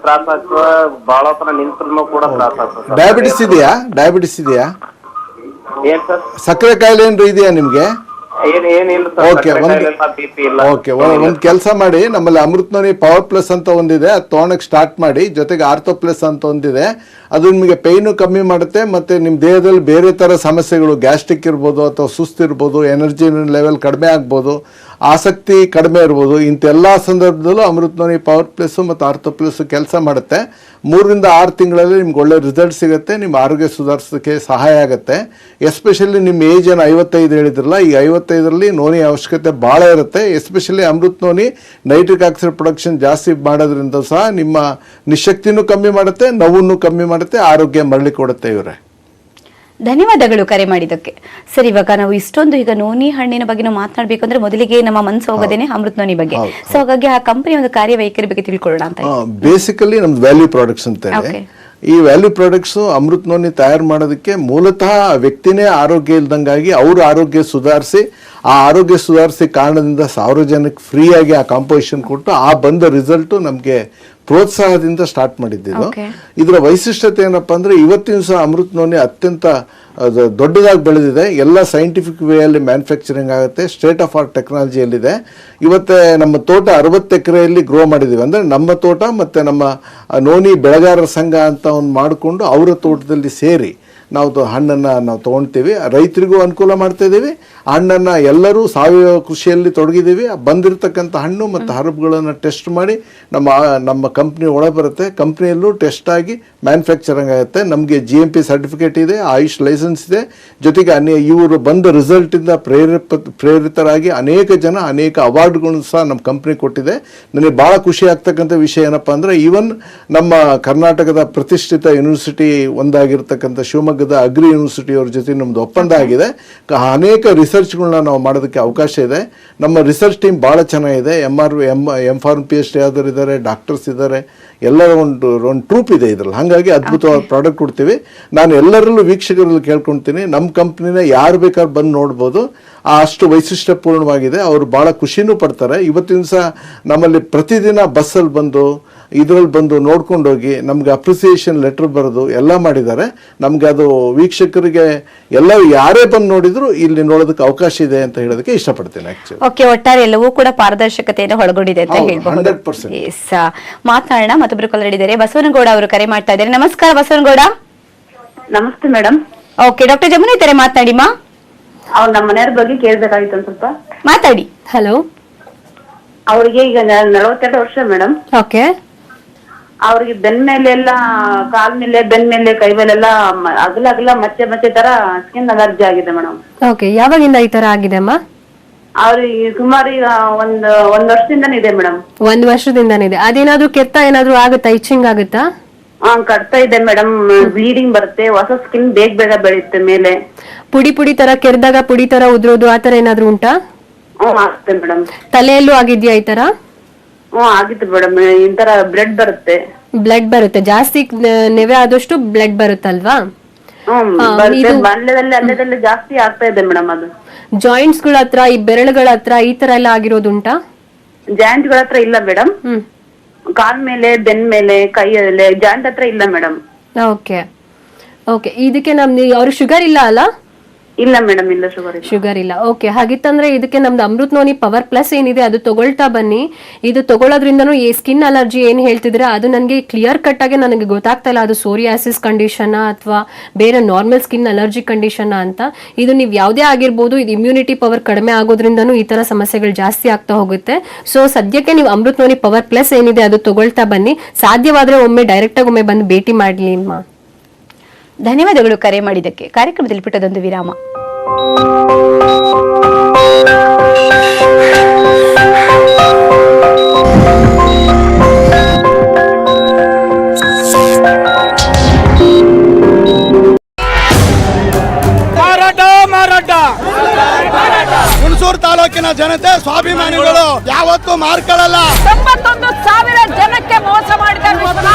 E: ತ್ರಾಸ ಆಗ್ತದ, ಬಹಳ ತರ ನಿಂತ್ರು ಕೂಡ ತ್ರಾಸ ಆಗ್ತದೆ.
C: ಡಯಾಬಿಟಿಸ್ ಇದೆಯಾ?
E: ಏನ್ ಸರ್?
C: ಸಕ್ಕರೆ ಕಾಯಿಲೆ ಏನ್ರು ಇದೆಯಾ ನಿಮ್ಗೆ?
E: ಏನಿಲ್ಲ ಸರ್,
C: Okay,
E: ಸಕ್ಕರೆ
C: ಒಂದು-
E: ಕಾಯಿಲೆ ಇಲ್ಲ, BP ಇಲ್ಲ.
C: ಓಕೆ, ಒಂದು ಕೆಲಸ ಮಾಡಿ, ನಮ್ಮಲ್ಲಿ ಅಮೃತನೋನಿ ಪವರ್ ಪ್ಲಸ್ ಅಂತ ಒಂದಿದೆ, ಅದು ತೊಗೊಳಕ್ ಸ್ಟಾರ್ಟ್ ಮಾಡಿ. ಜೊತೆಗೆ ಆರ್ಥೋ ಪ್ಲಸ್ ಅಂತ ಒಂದಿದೆ, ಅದು ನಿಮಗೆ ಪೈನು ಕಮ್ಮಿ ಮಾಡುತ್ತೆ. ಮತ್ತೆ ನಿಮ್ಮ ದೇಹದಲ್ಲಿ ಬೇರೆ ಥರ ಸಮಸ್ಯೆಗಳು, ಗ್ಯಾಸ್ಟ್ರಿಕ್ ಇರ್ಬೋದು ಅಥವಾ ಸುಸ್ತಿರ್ಬೋದು, ಎನರ್ಜಿ ಲೆವೆಲ್ ಕಡಿಮೆ ಆಗ್ಬೋದು, ಆಸಕ್ತಿ ಕಡಿಮೆ ಇರ್ಬೋದು. ಇಂಥೆಲ್ಲ ಸಂದರ್ಭದಲ್ಲೂ ಅಮೃತನೋನಿ ಪವರ್ ಪ್ಲಸ್ ಮತ್ತು ಆರ್ಥೋ ಪ್ಲಸ್ ಕೆಲಸ ಮಾಡುತ್ತೆ. 3 ರಿಂದ 6 ತಿಂಗಳಲ್ಲಿ ನಿಮ್ಗೆ ಒಳ್ಳೆ ರಿಸಲ್ಟ್ ಸಿಗುತ್ತೆ. ನಿಮ್ಮ ಆರೋಗ್ಯ ಸುಧಾರಿಸೋಕ್ಕೆ ಸಹಾಯ ಆಗುತ್ತೆ. ಎಸ್ಪೆಷಲಿ ನಿಮ್ಮ ಏಜ್ ಏನು 55 ಹೇಳಿದ್ರಲ್ಲ, ಈ 55ರಲ್ಲಿ ನೋನಿ ಅವಶ್ಯಕತೆ ಭಾಳ ಇರುತ್ತೆ. Especially Amrutnoni nitric oxide production ಜಾಸ್ತಿ ಮಾಡೋದ್ರಿಂದ ಸಹ ನಿಮ್ಮ ನಿಶಕ್ತಿನೂ ಕಮ್ಮಿ ಮಾಡುತ್ತೆ, ನೋವನ್ನು ಕಮ್ಮಿ ಮಾಡುತ್ತೆ, ಆರೋಗ್ಯ ಮರಳಿ ಕೊಡುತ್ತೆ. ಇವರೇ
A: ಧನ್ಯವಾದಗಳು ಕರೆ ಮಾಡಿದ್ದಕ್ಕೆ. ಸರ್, ಇವಾಗ ನಾವು ಇಷ್ಟೊಂದು ಈಗ ನೋನಿ ಹಣ್ಣಿನ ಬಗ್ಗೆ ನಾವು ಮಾತನಾಡಬೇಕಂದ್ರೆ ಮೊದಲಿಗೆ ನಮ್ಮ ಮನಸ್ಸು ಹೋಗೋದೇನೆ ಅಮೃತ ನೋನಿ ಬಗ್ಗೆ. ಸೊ ಹಾಗಾಗಿ ಆ ಕಂಪನಿ ಒಂದು ಕಾರ್ಯವೈಖರಿ ಬಗ್ಗೆ ತಿಳ್ಕೊಳ್ಳೋಣ ಅಂತ.
C: ಬೇಸಿಕಲಿ ನಮ್ದು ವ್ಯಾಲ್ಯೂ ಪ್ರಾಡಕ್ಟ್ಸ್ ಅಂತ ಹೇಳಿ, ಈ ವ್ಯಾಲ್ಯೂ ಪ್ರಾಡಕ್ಟ್ಸ್ ಅಮೃತನೋನಿ ತಯಾರು ಮಾಡೋದಕ್ಕೆ ಮೂಲತಃ ವ್ಯಕ್ತಿನೇ ಆರೋಗ್ಯ ಇಲ್ದಂಗಾಗಿ ಅವ್ರ ಆರೋಗ್ಯ ಸುಧಾರಿಸಿ, ಆ ಆರೋಗ್ಯ ಸುಧಾರಿಸಿ ಕಾರಣದಿಂದ ಸಾರ್ವಜನಿಕ ಫ್ರೀಯಾಗಿ ಆ ಕಾಂಪೋಸಿಷನ್ ಕೊಟ್ಟು ಆ ಬಂದ ರಿಸಲ್ಟ್ ನಮಗೆ ಪ್ರೋತ್ಸಾಹದಿಂದ ಸ್ಟಾರ್ಟ್ ಮಾಡಿದ್ದು. ಇದರ ವೈಶಿಷ್ಟ್ಯತೆ ಏನಪ್ಪಾ ಅಂದ್ರೆ, ಇವತ್ತಿನ ಸಹ ಅಮೃತನೋನಿ ಅತ್ಯಂತ ದೊಡ್ಡದಾಗಿ ಬೆಳೆದಿದೆ. ಎಲ್ಲ ಸೈಂಟಿಫಿಕ್ ವೇಯಲ್ಲಿ ಮ್ಯಾನುಫ್ಯಾಕ್ಚರಿಂಗ್ ಆಗುತ್ತೆ, ಸ್ಟೇಟ್ ಆಫ್ ಆರ್ಟ್ ಟೆಕ್ನಾಲಜಿಯಲ್ಲಿದೆ. ಇವತ್ತೇ ನಮ್ಮ ತೋಟ 60 ಎಕರೆಯಲ್ಲಿ ಗ್ರೋ ಮಾಡಿದ್ದೀವಿ. ಅಂದರೆ ನಮ್ಮ ತೋಟ ಮತ್ತು ನಮ್ಮ ನೋನಿ ಬೆಳೆಗಾರರ ಸಂಘ ಅಂತ ಒಂದು ಮಾಡಿಕೊಂಡು ಅವರ ತೋಟದಲ್ಲಿ ಸೇರಿ ನಾವು ಹಣ್ಣನ್ನು ನಾವು ತೊಗೊಳ್ತೀವಿ. ರೈತರಿಗೂ ಅನುಕೂಲ ಮಾಡ್ತಾ ಇದ್ದೀವಿ. ಹಣ್ಣನ್ನು ಎಲ್ಲರೂ ಸಾವಯವ ಕೃಷಿಯಲ್ಲಿ ತೊಡಗಿದ್ದೀವಿ. ಬಂದಿರತಕ್ಕಂಥ ಹಣ್ಣು ಮತ್ತು ಹರಬುಗಳನ್ನು ಟೆಸ್ಟ್ ಮಾಡಿ ನಮ್ಮ ಕಂಪ್ನಿ ಒಳಗೆ ಬರುತ್ತೆ. ಕಂಪ್ನಿಯಲ್ಲೂ ಟೆಸ್ಟ್ ಆಗಿ ಮ್ಯಾನುಫ್ಯಾಕ್ಚರಿಂಗ್ ಆಗುತ್ತೆ. ನಮಗೆ GMP ಸರ್ಟಿಫಿಕೇಟ್ ಇದೆ, ಆಯುಷ್ ಲೈಸೆನ್ಸ್ ಇದೆ. ಜೊತೆಗೆ ಇವರು ಬಂದ ರಿಸಲ್ಟಿಂದ ಪ್ರೇರಿತರಾಗಿ ಅನೇಕ ಜನ ಅನೇಕ ಅವಾರ್ಡ್ಗಳನ್ನು ಸಹ ನಮ್ಮ ಕಂಪ್ನಿ ಕೊಟ್ಟಿದೆ. ನನಗೆ ಭಾಳ ಖುಷಿ ಆಗ್ತಕ್ಕಂಥ ವಿಷಯ ಏನಪ್ಪ ಅಂದರೆ, ಈವನ್ ನಮ್ಮ ಕರ್ನಾಟಕದ ಪ್ರತಿಷ್ಠಿತ ಯೂನಿವರ್ಸಿಟಿ ಒಂದಾಗಿರ್ತಕ್ಕಂಥ ಶಿವಮೊಗ್ಗದ ಅಗ್ರಿ ಯೂನಿವರ್ಸಿಟಿ ಅವ್ರ ಜೊತೆ ನಮ್ಮದು ಒಪ್ಪಂದ ಆಗಿದೆ. ಅನೇಕ ರಿಸರ್ಚ್ಗಳನ್ನ ನಾವು ಮಾಡೋದಕ್ಕೆ ಅವಕಾಶ ಇದೆ. ನಮ್ಮ ರಿಸರ್ಚ್ ಟೀಮ್ ಭಾಳ ಚೆನ್ನಾಗಿದೆ. MPharm PhD ಆದವರು ಇದ್ದಾರೆ, ಡಾಕ್ಟರ್ಸ್ ಇದ್ದಾರೆ, ಎಲ್ಲರ ಒಂದು ಟ್ರೂಪ್ ಇದೆ ಇದರಲ್ಲಿ. ಹಾಗಾಗಿ ಅದ್ಭುತವಾದ ಪ್ರಾಡಕ್ಟ್ ಕೊಡ್ತೀವಿ. ನಾನು ಎಲ್ಲರಲ್ಲೂ ವೀಕ್ಷಕರಲ್ಲಿ ಕೇಳ್ಕೊಳ್ತೀನಿ, ನಮ್ಮ ಕಂಪ್ನಿನ ಯಾರು ಬೇಕಾದ್ರೂ ಬಂದು ನೋಡ್ಬೋದು. ಅಷ್ಟು ವೈಶಿಷ್ಟ್ಯಪೂರ್ಣವಾಗಿದೆ. ಅವರು ಭಾಳ ಖುಷಿನೂ ಪಡ್ತಾರೆ. ಇವತ್ತಿನ ಸಹ ನಮ್ಮಲ್ಲಿ ಪ್ರತಿದಿನ ಬಸ್ಸಲ್ಲಿ ಬಂದು ಇದರಲ್ಲಿ ಬಂದು ನೋಡ್ಕೊಂಡೋಗಿ ನಮ್ಗೆ ಅಪ್ರಿಸಿಯೇಷನ್ ಲೆಟರ್ ಬರೆದು ಎಲ್ಲ ಮಾಡಿದ್ದಾರೆ. ನಮ್ಗೆ ಅದು ವೀಕ್ಷಕರಿಗೆ ಎಲ್ಲ ಯಾರೇ ಬಂದು ನೋಡಿದ್ರು ಇಲ್ಲಿ ನೋಡೋದಕ್ಕೆ ಅವಕಾಶ ಇದೆ ಅಂತ ಹೇಳೋದಕ್ಕೆ ಇಷ್ಟಪಡ್ತೇನೆ. ಆಕ್ಚುಲಿ
A: ಓಕೆ, ಒಟ್ಟಾರೆ ಎಲ್ಲವೂ ಕೂಡ ಪಾರದರ್ಶಕತೆಯನ್ನು ಒಳಗೊಂಡಿದೆ ಅಂತ ಹೇಳ್ಬಹುದು.
C: 100%.
A: ಎಸ್, ಮಾತನಾಡೋಣ. ಮತ್ತೊಬ್ರು ಕಾಲರಿದ್ದಾರೆ, ಬಸವನಗೌಡ ಅವರು ಕರೆ ಮಾಡ್ತಾ ಇದ್ದಾರೆ. ನಮಸ್ಕಾರ ಬಸವನಗೌಡ.
D: ನಮಸ್ತೆ ಮೇಡಮ್.
A: ಓಕೆ, ಡಾಕ್ಟರ್ ಜಮುನಾ ಇದ್ದಾರೆ, ಮಾತನಾಡಿಮ್ಮ.
D: ಅವ್ರು ನಮ್ಮ ಮನೆಯವ್ರ ಬಗ್ಗೆ ಕೇಳ್ಬೇಕಾಗಿತ್ತು ಒಂದ್ ಸ್ವಲ್ಪ.
A: ಮಾತಾಡಿ.
B: ಹಲೋ.
D: ಅವ್ರಿಗೆ ಈಗ 42 ವರ್ಷ ಮೇಡಮ್.
B: ಓಕೆ.
D: ಅವ್ರಿಗೆ ಬೆನ್ ಮೇಲೆ ಎಲ್ಲ, ಕಾಲ್ ಮೇಲೆ, ಬೆನ್ ಮೇಲೆ, ಕೈ ಮೇಲೆಲ್ಲ ಅಗಲ ಮಚ್ಚೆ ತರ ಸ್ಕಿನ್ ಅಲರ್ಜಿ ಆಗಿದೆ ಮೇಡಮ್.
B: ಓಕೆ, ಯಾವಾಗಿಂದ ಈ ತರ ಆಗಿದೆ ಅಮ್ಮ?
D: ಅವ್ರಿಗೆ ಸುಮಾರು ಈಗ ಒಂದ್ ವರ್ಷದಿಂದನೇ ಇದೆ ಮೇಡಮ್.
B: 1 ವರ್ಷದಿಂದನಿದೆ. ಅದೇನಾದ್ರೂ ಕೆತ್ತ ಏನಾದ್ರೂ ಆಗುತ್ತಾ? ಇಚ್ಚಿಂಗ್ ಆಗುತ್ತಾ?
D: ಕಟ್ತಾ ಇದೆ ಮೇಡಮ್. ಬ್ಲೀಡಿಂಗ್ ಬರುತ್ತೆ, ಹೊಸ ಸ್ಕಿನ್ ಬೇಗ ಬೆಳೆಯುತ್ತೆ ಮೇಲೆ.
B: ಪುಡಿ ತರ ಕೆರೆದಾಗ ಪುಡಿ ತರ ಉದ್ರೋದು ಆತರ ಏನಾದ್ರೂ ಉಂಟಾ?
D: ಆಗುತ್ತೆ ಮೇಡಮ್.
B: ತಲೆಯಲ್ಲೂ ಆಗಿದ್ಯಾ ಈ ತರ?
D: ಆಗಿತ್ತು ಮೇಡಮ್. ಈ ತರ ಬ್ಲಡ್ ಬರುತ್ತೆ.
B: ಬ್ಲಡ್ ಬರುತ್ತೆ, ಜಾಸ್ತಿ ನೆವೆ ಆದಷ್ಟು ಬ್ಲಡ್ ಬರುತ್ತಲ್ವಾ?
D: ಅಲ್ಲದಲ್ಲಿ ಜಾಸ್ತಿ ಆಗ್ತಾ ಇದೆ ಮೇಡಮ್. ಅದು
B: ಜಾಯಿಂಟ್ಸ್ ಗಳ ಹತ್ರ, ಈ ಬೆರಳುಗಳ ಹತ್ರ ಈ ತರ ಎಲ್ಲ ಆಗಿರೋದುಂಟಾ?
D: ಜಾಯಿಂಟ್ ಗಳ ಹತ್ರ ಇಲ್ಲ ಮೇಡಮ್. ಕಾಲ್ ಮೇಲೆ, ಬೆನ್ ಮೇಲೆ, ಕೈಯಲ್ಲಿ ಜಾಯಿಂಟ್ ಹತ್ರ ಇಲ್ಲ ಮೇಡಮ್.
B: Okay okay. ಇದಕ್ಕೆ ಅವ್ರು ಶುಗರ್ ಇಲ್ಲ ಅಲ್ಲ?
D: ಇಲ್ಲ ಮೇಡಮ್, ಇಲ್ಲ
B: ಶುಗರ್ ಇಲ್ಲ. ಓಕೆ, ಹಾಗಿತ್ತಂದ್ರೆ ಇದಕ್ಕೆ ನಮ್ದು ಅಮೃತನೋನಿ ಪವರ್ ಪ್ಲಸ್ ಏನಿದೆ ಅದು ತಗೊಳ್ತಾ ಬನ್ನಿ. ಇದು ತಗೊಳ್ಳೋದ್ರಿಂದನೂ ಈ ಸ್ಕಿನ್ ಅಲರ್ಜಿ ಏನ್ ಹೇಳ್ತಿದ್ರೆ ಅದು ನನಗೆ ಕ್ಲಿಯರ್ ಕಟ್ ಆಗಿ ನನಗೆ ಗೊತ್ತಾಗ್ತಾ ಇಲ್ಲ, ಅದು ಸೋರಿಯಾಸಿಸ್ ಕಂಡೀಷನ್ ಅಥವಾ ಬೇರೆ ನಾರ್ಮಲ್ ಸ್ಕಿನ್ ಅಲರ್ಜಿ ಕಂಡೀಷನ್ ಅಂತ. ಇದು ನೀವು ಯಾವುದೇ ಆಗಿರ್ಬೋದು, ಇದು ಇಮ್ಯುನಿಟಿ ಪವರ್ ಕಡಿಮೆ ಆಗೋದ್ರಿಂದನೂ ಈ ತರ ಸಮಸ್ಯೆಗಳು ಜಾಸ್ತಿ ಆಗ್ತಾ ಹೋಗುತ್ತೆ. ಸೊ ಸದ್ಯಕ್ಕೆ ನೀವು ಅಮೃತನೋನಿ ಪವರ್ ಪ್ಲಸ್ ಏನಿದೆ ಅದು ತಗೊಳ್ತಾ ಬನ್ನಿ. ಸಾಧ್ಯವಾದ್ರೆ ಒಮ್ಮೆ ಡೈರೆಕ್ಟ್ ಆಗಿ ಒಮ್ಮೆ ಬಂದು ಭೇಟಿ ಮಾಡ್ಲಿ ಅಮ್ಮ.
A: ಧನ್ಯವಾದಗಳು ಕರೆ ಮಾಡಿದ್ದಕ್ಕೆ. ಕಾರ್ಯಕ್ರಮದಲ್ಲಿ ಪುಟ್ಟದೊಂದು ವಿರಾಮ.
G: ಹುಣಸೂರು ತಾಲೂಕಿನ ಜನತೆ ಸ್ವಾಭಿಮಾನಿಗಳು ಯಾವತ್ತೂ ಮಾರ್ಕೊಳ್ಳಲ್ಲ.
H: 91,000 ಜನಕ್ಕೆ ಮೋಸ ಮಾಡಿದ್ದಾರೆ.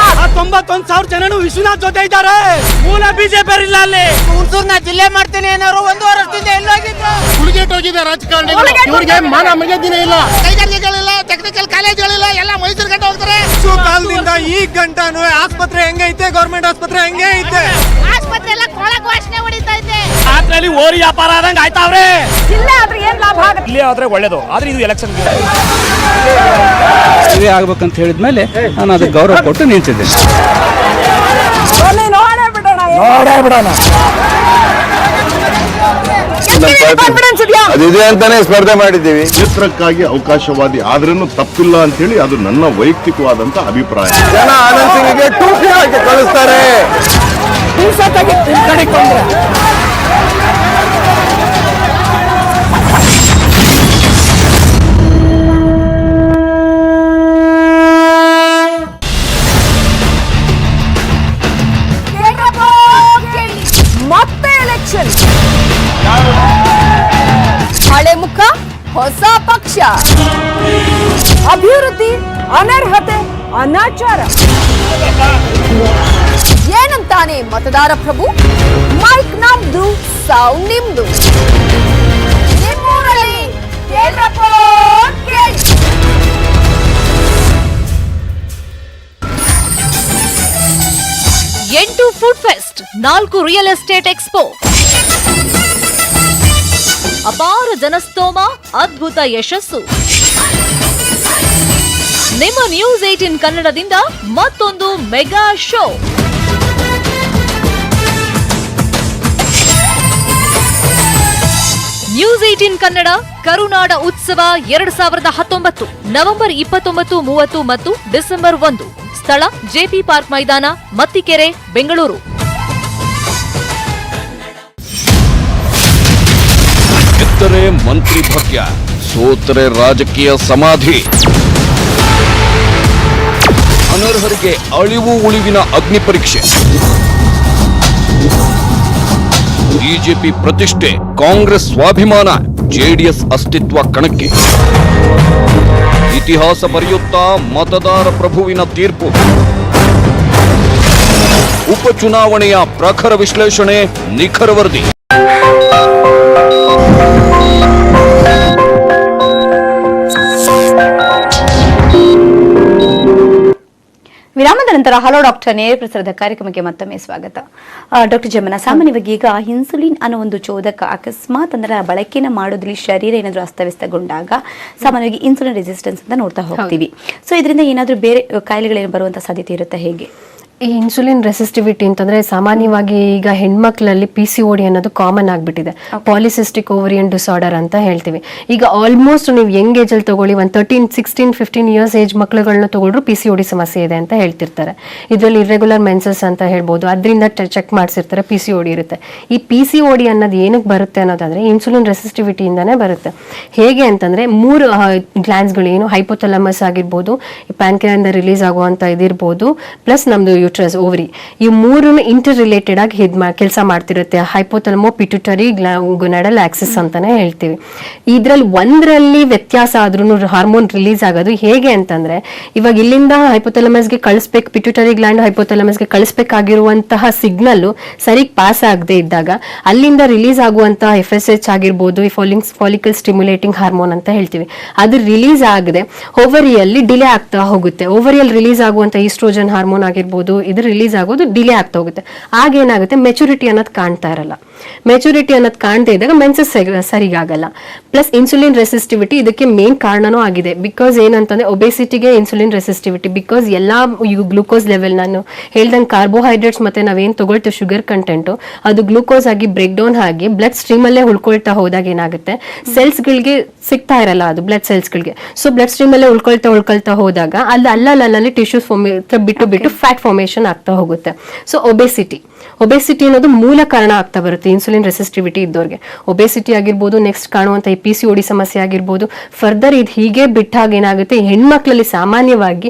G: 91,000 ಜನನು ವಿಶ್ವನಾಥ್ ಜೊತೆ ಇದ್ದಾರೆ. ಮೂಲ ಬಿಜೆಪಿ ಇಲ್ಲ ಅಲ್ಲಿ.
H: ಹುಣಸೂರ್ನ ಜಿಲ್ಲೆ ಮಾಡ್ತೀನಿ ಏನಾರು 1 ವರ್ಷದಿಂದ ಎಲ್ಲೋಗಿದ್ರು.
G: ಹುಡುಗೆಟ್ಟೋಗಿದೆ ರಾಜಕಾರಣಿಗಳು. ಇವ್ರಿಗೆ ಮಾನ ಮರ್ಯಾದೆನೇ ಇಲ್ಲ. ಕೈಗಾರಿಕೆಗಳಿಲ್ಲ, ಟೆಕ್ನಿಕಲ್ ಕಾಲೇಜ್ಗಳಿಲ್ಲ, ಎಲ್ಲ ಮೈಸೂರು ಗಂಟ ಹೋಗ್ತಾರೆ. ಕಾಲದಿಂದ ಈ ಗಂಟನು ಆಸ್ಪತ್ರೆ ಹೆಂಗೈತೆ, ಗೌರ್ಮೆಂಟ್ ಆಸ್ಪತ್ರೆ ಹೆಂಗೆ ಐತೆ?
H: ಆಸ್ಪತ್ರೆ ಎಲ್ಲ ಕೊಳಗ ವಾಸನೆ ಹೊಡಿತಾ ಇದೆ.
G: ಆತ್ರ ಜಾತ್ರೆಯಲ್ಲಿ ಓರಿ ವ್ಯಾಪಾರ ಆದಂಗ ಆಯ್ತಾವ್ರೆ.
H: ಇಲ್ಲೇ ಆದ್ರೆ ಏನ್ ಲಾಭ ಆಗುತ್ತೆ?
G: ಇಲ್ಲೇ ಆದ್ರೆ ಒಳ್ಳೇದು, ಆದ್ರೆ ಇದು ಎಲೆಕ್ಷನ್
I: ಇದೇ ಆಗ್ಬೇಕಂತ ಹೇಳಿದ್ಮೇಲೆ ನಾನು ಅದಕ್ಕೆ ಗೌರವ ಕೊಟ್ಟು ನಿಂತಿದ್ದೆ.
G: ನೋಡೇ ಬಿಡೋಣ.
J: ಅದಿದೆ ಅಂತಾನೆ ಸ್ಪರ್ಧೆ ಮಾಡಿದ್ದೀವಿ. ಕ್ಷೇತ್ರಕ್ಕಾಗಿ ಅವಕಾಶವಾದಿ ಆದ್ರೂ ತಪ್ಪಿಲ್ಲ ಅಂತ ಹೇಳಿ ಅದು ನನ್ನ ವೈಯಕ್ತಿಕವಾದಂತ ಅಭಿಪ್ರಾಯ. ಜನ ಆನಂದ್ ಸಿಂಗ್ಗೆ ಟೂಪಿ ಹಾಕಿ ಕಳಿಸ್ತಾರೆ.
H: ಮತ್ತೆ ಎಲೆಕ್ಷನ್, ಹಳೆ ಮುಖ ಹೊಸ ಪಕ್ಷ, ಅಭಿವೃದ್ಧಿ, ಅನರ್ಹತೆ, ಅನಾಚಾರ. ಏನಂತಾನೆ ಮತದಾರ ಪ್ರಭು? ಮೈಕ್ ನಮ್ದು, ಸೌಂಡ್ ನಿಮ್ದು. ನಿಮ್ಮೂರಲ್ಲಿ ಕೇಳ್ರಪ್ಪ ಕೇಳಿ.
K: ಎಂಟು food fest, 4 real estate expo, ಅಪಾರ ಜನಸ್ತೋಮ, ಅದ್ಭುತ ಯಶಸ್ಸು. ನಿಮ್ಮ ನ್ಯೂಸ್ 18 ಕನ್ನಡದಿಂದ ಮತ್ತೊಂದು ಮೆಗಾ ಶೋ. ನ್ಯೂಸ್ 18 ಕನ್ನಡ ಕರುನಾಡ ಉತ್ಸವ 2019 ನವೆಂಬರ್ 29, 30 ಮತ್ತು ಡಿಸೆಂಬರ್ 1. ಸ್ಥಳ ಜೆಪಿ ಪಾರ್ಕ್ ಮೈದಾನ, ಮತ್ತಿಕೆರೆ, ಬೆಂಗಳೂರು.
J: ಗೆದ್ದರೆ ಮಂತ್ರಿ ಭಾಗ್ಯ, ಸೋತರೆ ರಾಜಕೀಯ ಸಮಾಧಿ. ಅನರ್ಹರಿಗೆ ಅಳಿವು ಉಳಿವಿನ ಅಗ್ನಿ ಪರೀಕ್ಷೆ. ಬಿಜೆಪಿ ಪ್ರತಿಷ್ಠೆ, ಕಾಂಗ್ರೆಸ್ ಸ್ವಾಭಿಮಾನ, ಜೆಡಿಎಸ್ ಅಸ್ತಿತ್ವ ಕಣಕ್ಕೆ. ಇತಿಹಾಸ ಬರೆಯುತ್ತಾ ಮತದಾರ ಪ್ರಭುವಿನ ತೀರ್ಪು. ಉಪಚುನಾವಣೆಯ ಪ್ರಖರ ವಿಶ್ಲೇಷಣೆ, ನಿಖರ ವರದಿ.
A: ವಿರಾಮದ ನಂತರ ಹಲೋ ಡಾಕ್ಟರ್ ನೇರ ಪ್ರಸಾರದ ಕಾರ್ಯಕ್ರಮಕ್ಕೆ ಮತ್ತೊಮ್ಮೆ ಸ್ವಾಗತ. ಡಾಕ್ಟರ್ ಜಮನ, ಸಾಮಾನ್ಯವಾಗಿ ಈಗ ಇನ್ಸುಲಿನ್ ಅನ್ನೋ ಒಂದು ಚೋದಕ ಅಕಸ್ಮಾತ್ ಅಂದ್ರೆ ಬಳಕೆನ ಮಾಡೋದ್ರಲ್ಲಿ ಶರೀರ ಏನಾದರೂ ಅಸ್ತವ್ಯಸ್ತಗೊಂಡಾಗ ಸಾಮಾನ್ಯವಾಗಿ ಇನ್ಸುಲಿನ್ ರೆಸಿಸ್ಟೆನ್ಸ್ ಅಂತ ನೋಡ್ತಾ ಹೋಗ್ತೀವಿ. ಸೊ ಇದರಿಂದ ಏನಾದರೂ ಬೇರೆ ಕಾಯಿಲೆಗಳೇನು ಬರುವಂತ ಸಾಧ್ಯತೆ ಇರುತ್ತೆ ಹೇಗೆ?
B: ಈ ಇನ್ಸುಲಿನ್ ರೆಸಿಸ್ಟಿವಿಟಿ ಅಂತಂದ್ರೆ ಸಾಮಾನ್ಯವಾಗಿ ಈಗ ಹೆಣ್ಮಕ್ಳಲ್ಲಿ PCOD ಅನ್ನೋದು ಕಾಮನ್ ಆಗಿಬಿಟ್ಟಿದೆ. ಪಾಲಿಸಿಸ್ಟಿಕ್ ಓವರಿಯನ್ ಡಿಸಾರ್ಡರ್ ಅಂತ ಹೇಳ್ತೀವಿ. ಈಗ ಆಲ್ಮೋಸ್ಟ್ ನೀವು ಯಂಗ್ ಏಜ್ ಅಲ್ಲಿ ತಗೊಳ್ಳಿ, ಒಂದು 13, 16, 15 ಇಯರ್ಸ್ ಏಜ್ ಮಕ್ಳುಗಳನ್ನ ತಗೊಳ್ರು PCOD ಸಮಸ್ಯೆ ಇದೆ ಅಂತ ಹೇಳ್ತಿರ್ತಾರೆ. ಇದರಲ್ಲಿ ಇರ್ರೆಗ್ಯುಲರ್ ಮೆನ್ಸಸ್ ಅಂತ ಹೇಳ್ಬೋದು, ಅದರಿಂದ ಚೆಕ್ ಮಾಡಿಸಿರ್ತಾರೆ, PCOD ಇರುತ್ತೆ. ಈ PCOD ಅನ್ನೋದು ಏನಕ್ಕೆ ಬರುತ್ತೆ ಅನ್ನೋದಾದ್ರೆ ಇನ್ಸುಲಿನ್ ರೆಸಿಸ್ಟಿವಿಟಿಯಿಂದಾನೇ ಬರುತ್ತೆ. ಹೇಗೆ ಅಂತಂದ್ರೆ 3 ಗ್ಲ್ಯಾಂಡ್ಸ್ಗಳು, ಏನು ಹೈಪೋಥಾಲಮಸ್ ಆಗಿರ್ಬೋದು, ಪ್ಯಾನ್ಕ್ರಿಯಾದಿಂದ ರಿಲೀಸ್ ಆಗುವಂತ ಇದಿರ್ಬೋದು, ಪ್ಲಸ್ ನಮ್ದು ಯೂಟ್ರಸ್, ಓವರಿ, ಈ 3 ಇಂಟರ್ ರಿಲೇಟೆಡ್ ಆಗಿ ಕೆಲಸ ಮಾಡ್ತಿರುತ್ತೆ. ಹೈಪೋಥಾಲಮೋ ಪಿಟ್ಯೂಟರಿ ಗೊನಾಡಲ್ ಆಕ್ಸಿಸ್ ಅಂತಾನೆ ಹೇಳ್ತೀವಿ. ಇದ್ರಲ್ಲಿ ಒಂದರಲ್ಲಿ ವ್ಯತ್ಯಾಸ ಆದ್ರೂ ಹಾರ್ಮೋನ್ ರಿಲೀಸ್ ಆಗೋದು ಹೇಗೆ ಅಂತಂದ್ರೆ, ಇವಾಗ ಇಲ್ಲಿಂದ ಹೈಪೋಥಾಲಮಸ್ಗೆ ಕಳಿಸ್ಬೇಕು, ಪಿಟ್ಯೂಟರಿ ಗ್ಲ್ಯಾಂಡ್ ಹೈಪೋಥಾಲಮಸ್ಗೆ ಕಳಿಸ್ಬೇಕಾಗಿರುವಂತಹ ಸಿಗ್ನಲ್ ಸರಿ ಪಾಸ್ ಆಗದೆ ಇದ್ದಾಗ ಅಲ್ಲಿಂದ ರಿಲೀಸ್ ಆಗುವಂತಹ FSH ಆಗಿರ್ಬೋದು, ಫಾಲಿಕಲ್ ಸ್ಟಿಮ್ಯುಲೇಟಿಂಗ್ ಹಾರ್ಮೋನ್ ಅಂತ ಹೇಳ್ತೀವಿ, ಅದು ರಿಲೀಸ್ ಆಗದೆ ಓವರಿಯಲ್ಲಿ ಡಿಲೇ ಆಗ್ತಾ ಹೋಗುತ್ತೆ. ಓವರಿಯಲ್ಲಿ ರಿಲೀಸ್ ಆಗುವಂತ ಈಸ್ಟ್ರೋಜನ್ ಹಾರ್ಮೋನ್ ಆಗಿರ್ಬೋದು, ಇದು ರಿಲೀಸ್ ಆಗೋದು ಡಿಲೇ ಆಗ್ತಾ ಹೋಗುತ್ತೆ. ಆಗೇನಾಗುತ್ತೆ, ಮೆಚುರಿಟಿ ಅನ್ನೋದು ಕಾಣ್ತಾ ಇರಲ್ಲ. ಮೆಚುರಿಟಿ ಅನ್ನೋದು ಕಾಣ್ತಾ ಇದ್ದಾಗ ಮೆನ್ಸಸ್ ಸರಿಗಾಗಲ್ಲ. ಪ್ಲಸ್ ಇನ್ಸುಲಿನ್ ರೆಸಿಸ್ಟಿವಿಟಿ ಇದಕ್ಕೆ ಮೇನ್ ಕಾರಣನೂ ಆಗಿದೆ. ಬಿಕಾಸ್ ಏನಂತಂದ್ರೆ ಒಬೆಸಿಟಿಗೆ ಇನ್ಸುಲಿನ್ ರೆಸಿಸ್ಟಿವಿಟಿ, ಬಿಕಾಸ್ ಎಲ್ಲಾ ಗ್ಲೂಕೋಸ್ ಲೆವೆಲ್, ನಾನು ಹೇಳ್ದಂಗೆ ಕಾರ್ಬೋಹೈಡ್ರೇಟ್ಸ್ ಮತ್ತೆ ನಾವೇನ್ ತಗೊಳ್ತೀವಿ ಶುಗರ್ ಕಂಟೆಂಟು, ಅದು ಗ್ಲೂಕೋಸ್ ಆಗಿ ಬ್ರೇಕ್ ಡೌನ್ ಆಗಿ ಬ್ಲಡ್ ಸ್ಟ್ರೀಮ್ ಅಲ್ಲೇ ಉಳ್ಕೊಳ್ತಾ ಹೋದಾಗ ಏನಾಗುತ್ತೆ, ಸೆಲ್ಸ್ಗಳಿಗೆ ಸಿಗ್ತಾ ಇರಲ್ಲ ಅದು ಬ್ಲಡ್ ಸೆಲ್ಸ್ಗಳಿಗೆ. ಸೊ ಬ್ಲಡ್ ಸ್ಟ್ರೀಮ್ ಅಲ್ಲೇ ಉಳ್ಕೊಳ್ತಾ ಹೋದಾಗ ಅಲ್ಲಲ್ಲಿ ಟಿಶ್ಯೂಸ್ ಬಿಟ್ಟು ಫ್ಯಾಟ್ ಫಾರ್ಮೇಶನ್ ಆಗ್ತಾ ಹೋಗುತ್ತೆ. ಸೊ ಒಬೆಸಿಟಿ ಅನ್ನೋದು ಮೂಲ ಕಾರಣ ಆಗ್ತಾ ಬರುತ್ತೆ ಇನ್ಸುಲಿನ್ ರೆಸಿಸ್ಟಿವಿಟಿ ಇದ್ದವ್ರಿಗೆ. ಒಬೆಸಿಟಿ ಆಗಿರ್ಬೋದು, ನೆಕ್ಸ್ಟ್ ಕಾಣುವಂತ ಈ PCOD ಸಮಸ್ಯೆ ಆಗಿರ್ಬೋದು. ಫರ್ದರ್ ಇದು ಹೀಗೆ ಬಿಟ್ಟಾಗ ಏನಾಗುತ್ತೆ, ಹೆಣ್ಮಕ್ಳಲ್ಲಿ ಸಾಮಾನ್ಯವಾಗಿ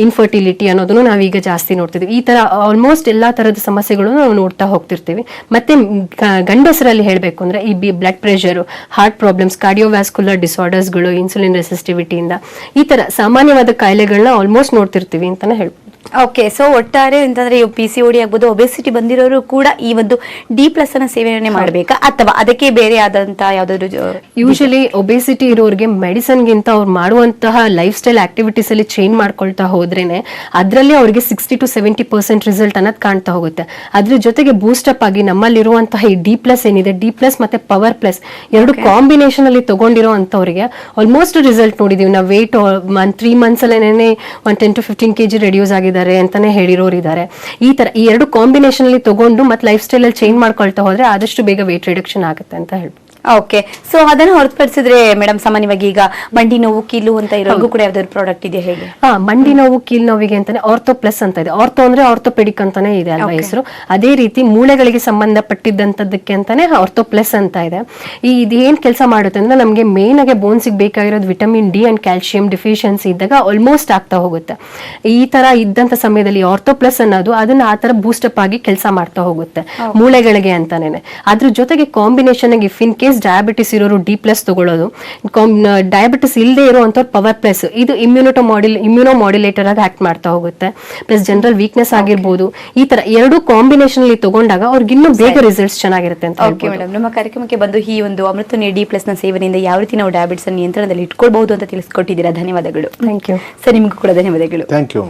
B: ಇನ್ಫರ್ಟಿಲಿಟಿ ಅನ್ನೋದನ್ನು ನಾವೀಗ ಜಾಸ್ತಿ ನೋಡ್ತಿದ್ವಿ. ಈ ತರ ಆಲ್ಮೋಸ್ಟ್ ಎಲ್ಲಾ ತರದ ಸಮಸ್ಯೆಗಳು ನಾವು ನೋಡ್ತಾ ಹೋಗ್ತಿರ್ತೀವಿ. ಮತ್ತೆ ಗಂಡಸರಲ್ಲಿ ಹೇಳ್ಬೇಕು ಅಂದ್ರೆ ಈ blood pressure, heart problems, cardiovascular ಡಿಸಾರ್ಡರ್ಸ್ಗಳು ಇನ್ಸುಲಿನ್ ರೆಸಿಸ್ಟಿವಿಟಿಯಿಂದ, ಈ ತರ ಸಾಮಾನ್ಯವಾದ ಕಾಯಿಲೆಗಳನ್ನ ಆಲ್ಮೋಸ್ಟ್ ನೋಡ್ತಿರ್ತೀವಿ ಅಂತಾನೆ ಹೇಳ್ಬೋದು.
A: ಓಕೆ, ಸೊ ಒಟ್ಟಾರೆ ಅಂತಂದ್ರೆ PCOD ಆಗ್ಬೋದು, ಒಬೆಸಿಟಿ ಬಂದಿರೋರು ಕೂಡ ಈ ಒಂದು D+ ಅನ್ನ ಸೇವನೆ ಮಾಡಬೇಕಾ ಅಥವಾ ಅದಕ್ಕೆ ಬೇರೆ ಆದಂತ ಯಾವ್ದಾದ್ರು
B: ಯೂಶಲಿ ಒಬೆಸಿಟಿ ಇರೋರಿಗೆ ಮೆಡಿಸನ್ಗಿಂತ ಅವ್ರು ಮಾಡುವಂತಹ ಲೈಫ್ ಸ್ಟೈಲ್ ಆಕ್ಟಿವಿಟೀಸ್ ಅಲ್ಲಿ ಚೇಂಜ್ ಮಾಡ್ಕೊಳ್ತಾ ಹೋದ್ರೇನೆ ಅದರಲ್ಲಿ ಅವ್ರಿಗೆ 60 to 70% ರಿಸಲ್ಟ್ ಅನ್ನೋದು ಕಾಣ್ತಾ ಹೋಗುತ್ತೆ. ಅದ್ರ ಜೊತೆಗೆ ಬೂಸ್ಟಪ್ ಆಗಿ ನಮ್ಮಲ್ಲಿರುವಂತಹ ಈ D+ ಏನಿದೆ, D+ ಮತ್ತೆ ಪವರ್ ಪ್ಲಸ್ ಎರಡು ಕಾಂಬಿನೇಷನ್ ಅಲ್ಲಿ ತಗೊಂಡಿರೋ ಅಂತವ್ರಿಗೆ ಆಲ್ಮೋಸ್ಟ್ ರಿಸಲ್ಟ್ ನೋಡಿದೀವಿ ನಾವು. ವೇಟ್ 3 months ಅಲ್ಲೇನೆ 10 to 15 kg ರೆಡ್ಯೂಸ್ ಆಗಿದ್ದಾರೆ ಅಂತಾನೆ ಹೇಳಿರೋರು ಇದ್ದಾರೆ. ಈ ತರ ಈ ಎರಡು ಕಾಂಬಿನೇಷನ್ ಅಲ್ಲಿ ತಗೊಂಡು ಮತ್ತೆ ಲೈಫ್ ಸ್ಟೈಲ್ ಅಲ್ಲಿ ಚೇಂಜ್ ಮಾಡ್ಕೊಳ್ತಾ ಹೋದ್ರೆ ಆದಷ್ಟು ಬೇಗ ವೇಟ್ ರಿಡಕ್ಷನ್ ಆಗುತ್ತೆ ಅಂತ ಹೇಳ್ಬೋದು.
A: ಓಕೆ, ಸೊ ಅದನ್ನು ಹೊರತುಪಡಿಸಿದ್ರೆ ಮೇಡಮ್, ಸಾಮಾನ್ಯವಾಗಿ ಈಗ ಮಂಡಿ ನೋವು, ಕೀಲು ಅಂತ ಇರೋರ್ಗೂ ಕೂಡ ಯಾವ್ದಾದ್ರು ಪ್ರಾಡಕ್ಟ್ ಇದೆ ಹೇಗೆ?
B: ಮಂಡಿ ನೋವು, ಕೀಲ್ ನೋವಿಗೆ ಅಂತಾನೆ ಆರ್ಥೋ ಪ್ಲಸ್ ಅಂತ ಇದೆ. ಆರ್ಥೋ ಅಂದ್ರೆ ಆರ್ಥೋಪೆಡಿಕ್ ಅಂತಾನೆ ಇದೆ ಅಲ್ವಾ ಹೆಸರು. ಅದೇ ರೀತಿ ಮೂಳೆಗಳಿಗೆ ಸಂಬಂಧಪಟ್ಟಿದ್ದಂತದಕ್ಕೆ ಅಂತಾನೆ ಆರ್ಥೋ ಪ್ಲಸ್ ಅಂತ ಇದೆ. ಇದು ಏನ್ ಕೆಲಸ ಮಾಡುತ್ತೆ ಅಂದ್ರೆ ನಮ್ಗೆ ಮೇನ್ ಆಗಿ ಬೋನ್ಸ್ ಬೇಕಾಗಿರೋದು vitamin D and calcium deficiency ಇದ್ದಾಗ ಆಲ್ಮೋಸ್ಟ್ ಆಗ್ತಾ ಹೋಗುತ್ತೆ. ಈ ತರ ಇದ್ದಂತ ಸಮಯದಲ್ಲಿ ಆರ್ಥೋ ಪ್ಲಸ್ ಅನ್ನೋದು ಅದನ್ನ ಆ ತರ ಬೂಸ್ಟಪ್ ಆಗಿ ಕೆಲಸ ಮಾಡ್ತಾ ಹೋಗುತ್ತೆ ಮೂಳೆಗಳಿಗೆ ಅಂತಾನೆ. ಅದ್ರ ಜೊತೆಗೆ ಕಾಂಬಿನೇಷನ್ ಆಗಿ ಇನ್ ಕೇಸ್ ಡಯಾಬಿಟಿಸ್ ಇರೋರು D+ ತಗೊಳ್ಳೋದು, ಡಯಾಬಿಟಿಸ್ ಇಲ್ಲದೆ ಇರುವಂತವ್ರು ಪವರ್ ಪ್ಲಸ್, ಇದು ಇಮ್ಯುನೋ ಮಾಡ್ಯುಲೇಟರ್ ಆಗಿ ಆಕ್ಟ್ ಮಾಡ್ತಾ ಹೋಗುತ್ತೆ. ಪ್ಲಸ್ ಜನರಲ್ ವೀಕ್ನೆಸ್ ಆಗಿರ್ಬೋದು. ಈ ತರ ಎರಡು ಕಾಂಬಿನೇಷನ್ ಅಲ್ಲಿ ತಗೊಂಡಾಗ ಅವ್ರಿಗೆ ಇನ್ನೂ ಬೇಗ ರಿಸಲ್ಟ್ಸ್ ಚೆನ್ನಾಗಿರುತ್ತೆ ಅಂತ.
A: ಓಕೆ ಮೇಡಮ್, ನಮ್ಮ ಕಾರ್ಯಕ್ರಮಕ್ಕೆ ಬಂದು ಈ ಒಂದು ಅಮೃತನಿ D+ ನ ಸೇವನೆಯಿಂದ ಯಾವ ರೀತಿ ನಾವು ಡಯಾಬಿಟಿಸ್ ನಿಯಂತ್ರಣದಲ್ಲಿ ಇಟ್ಕೊಳ್ಬಹುದು ಅಂತ ತಿಳಿಸ್ಕೊಟ್ಟಿದ್ದೀರಾ. ಧನ್ಯವಾದಗಳು.
B: ಥ್ಯಾಂಕ್ ಯು
A: ಸರ್, ನಿಮಗೂ ಕೂಡ ಧನ್ಯವಾದಗಳು.
C: Thank you.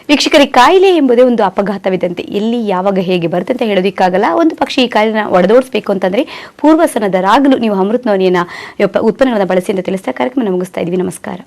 A: ವೀಕ್ಷಕರಿಗೆ, ಕಾಯಿಲೆ ಎಂಬುದೇ ಒಂದು ಅಪಘಾತವಿದ್ದಂತೆ, ಎಲ್ಲಿ ಯಾವಾಗ ಹೇಗೆ ಬರುತ್ತೆ ಅಂತ ಹೇಳೋದಕ್ಕಾಗಲ್ಲ. ಒಂದು ಪಕ್ಷಿ ಈ ಕಾಯಿಲೆನ ಒಡೆದೋಡಿಸಬೇಕು ಅಂತಂದ್ರೆ ಪೂರ್ವಸನದರಾಗಲು ನೀವು ಅಮೃತ ನೋನಿಯನ್ನ ಉತ್ಪನ್ನಗಳನ್ನು ಬಳಸಿ ಅಂತ ತಿಳಿಸ್ತಾ ಕಾರ್ಯಕ್ರಮ ಮುಗಿಸ್ತಾ ಇದ್ವಿ. ನಮಸ್ಕಾರ.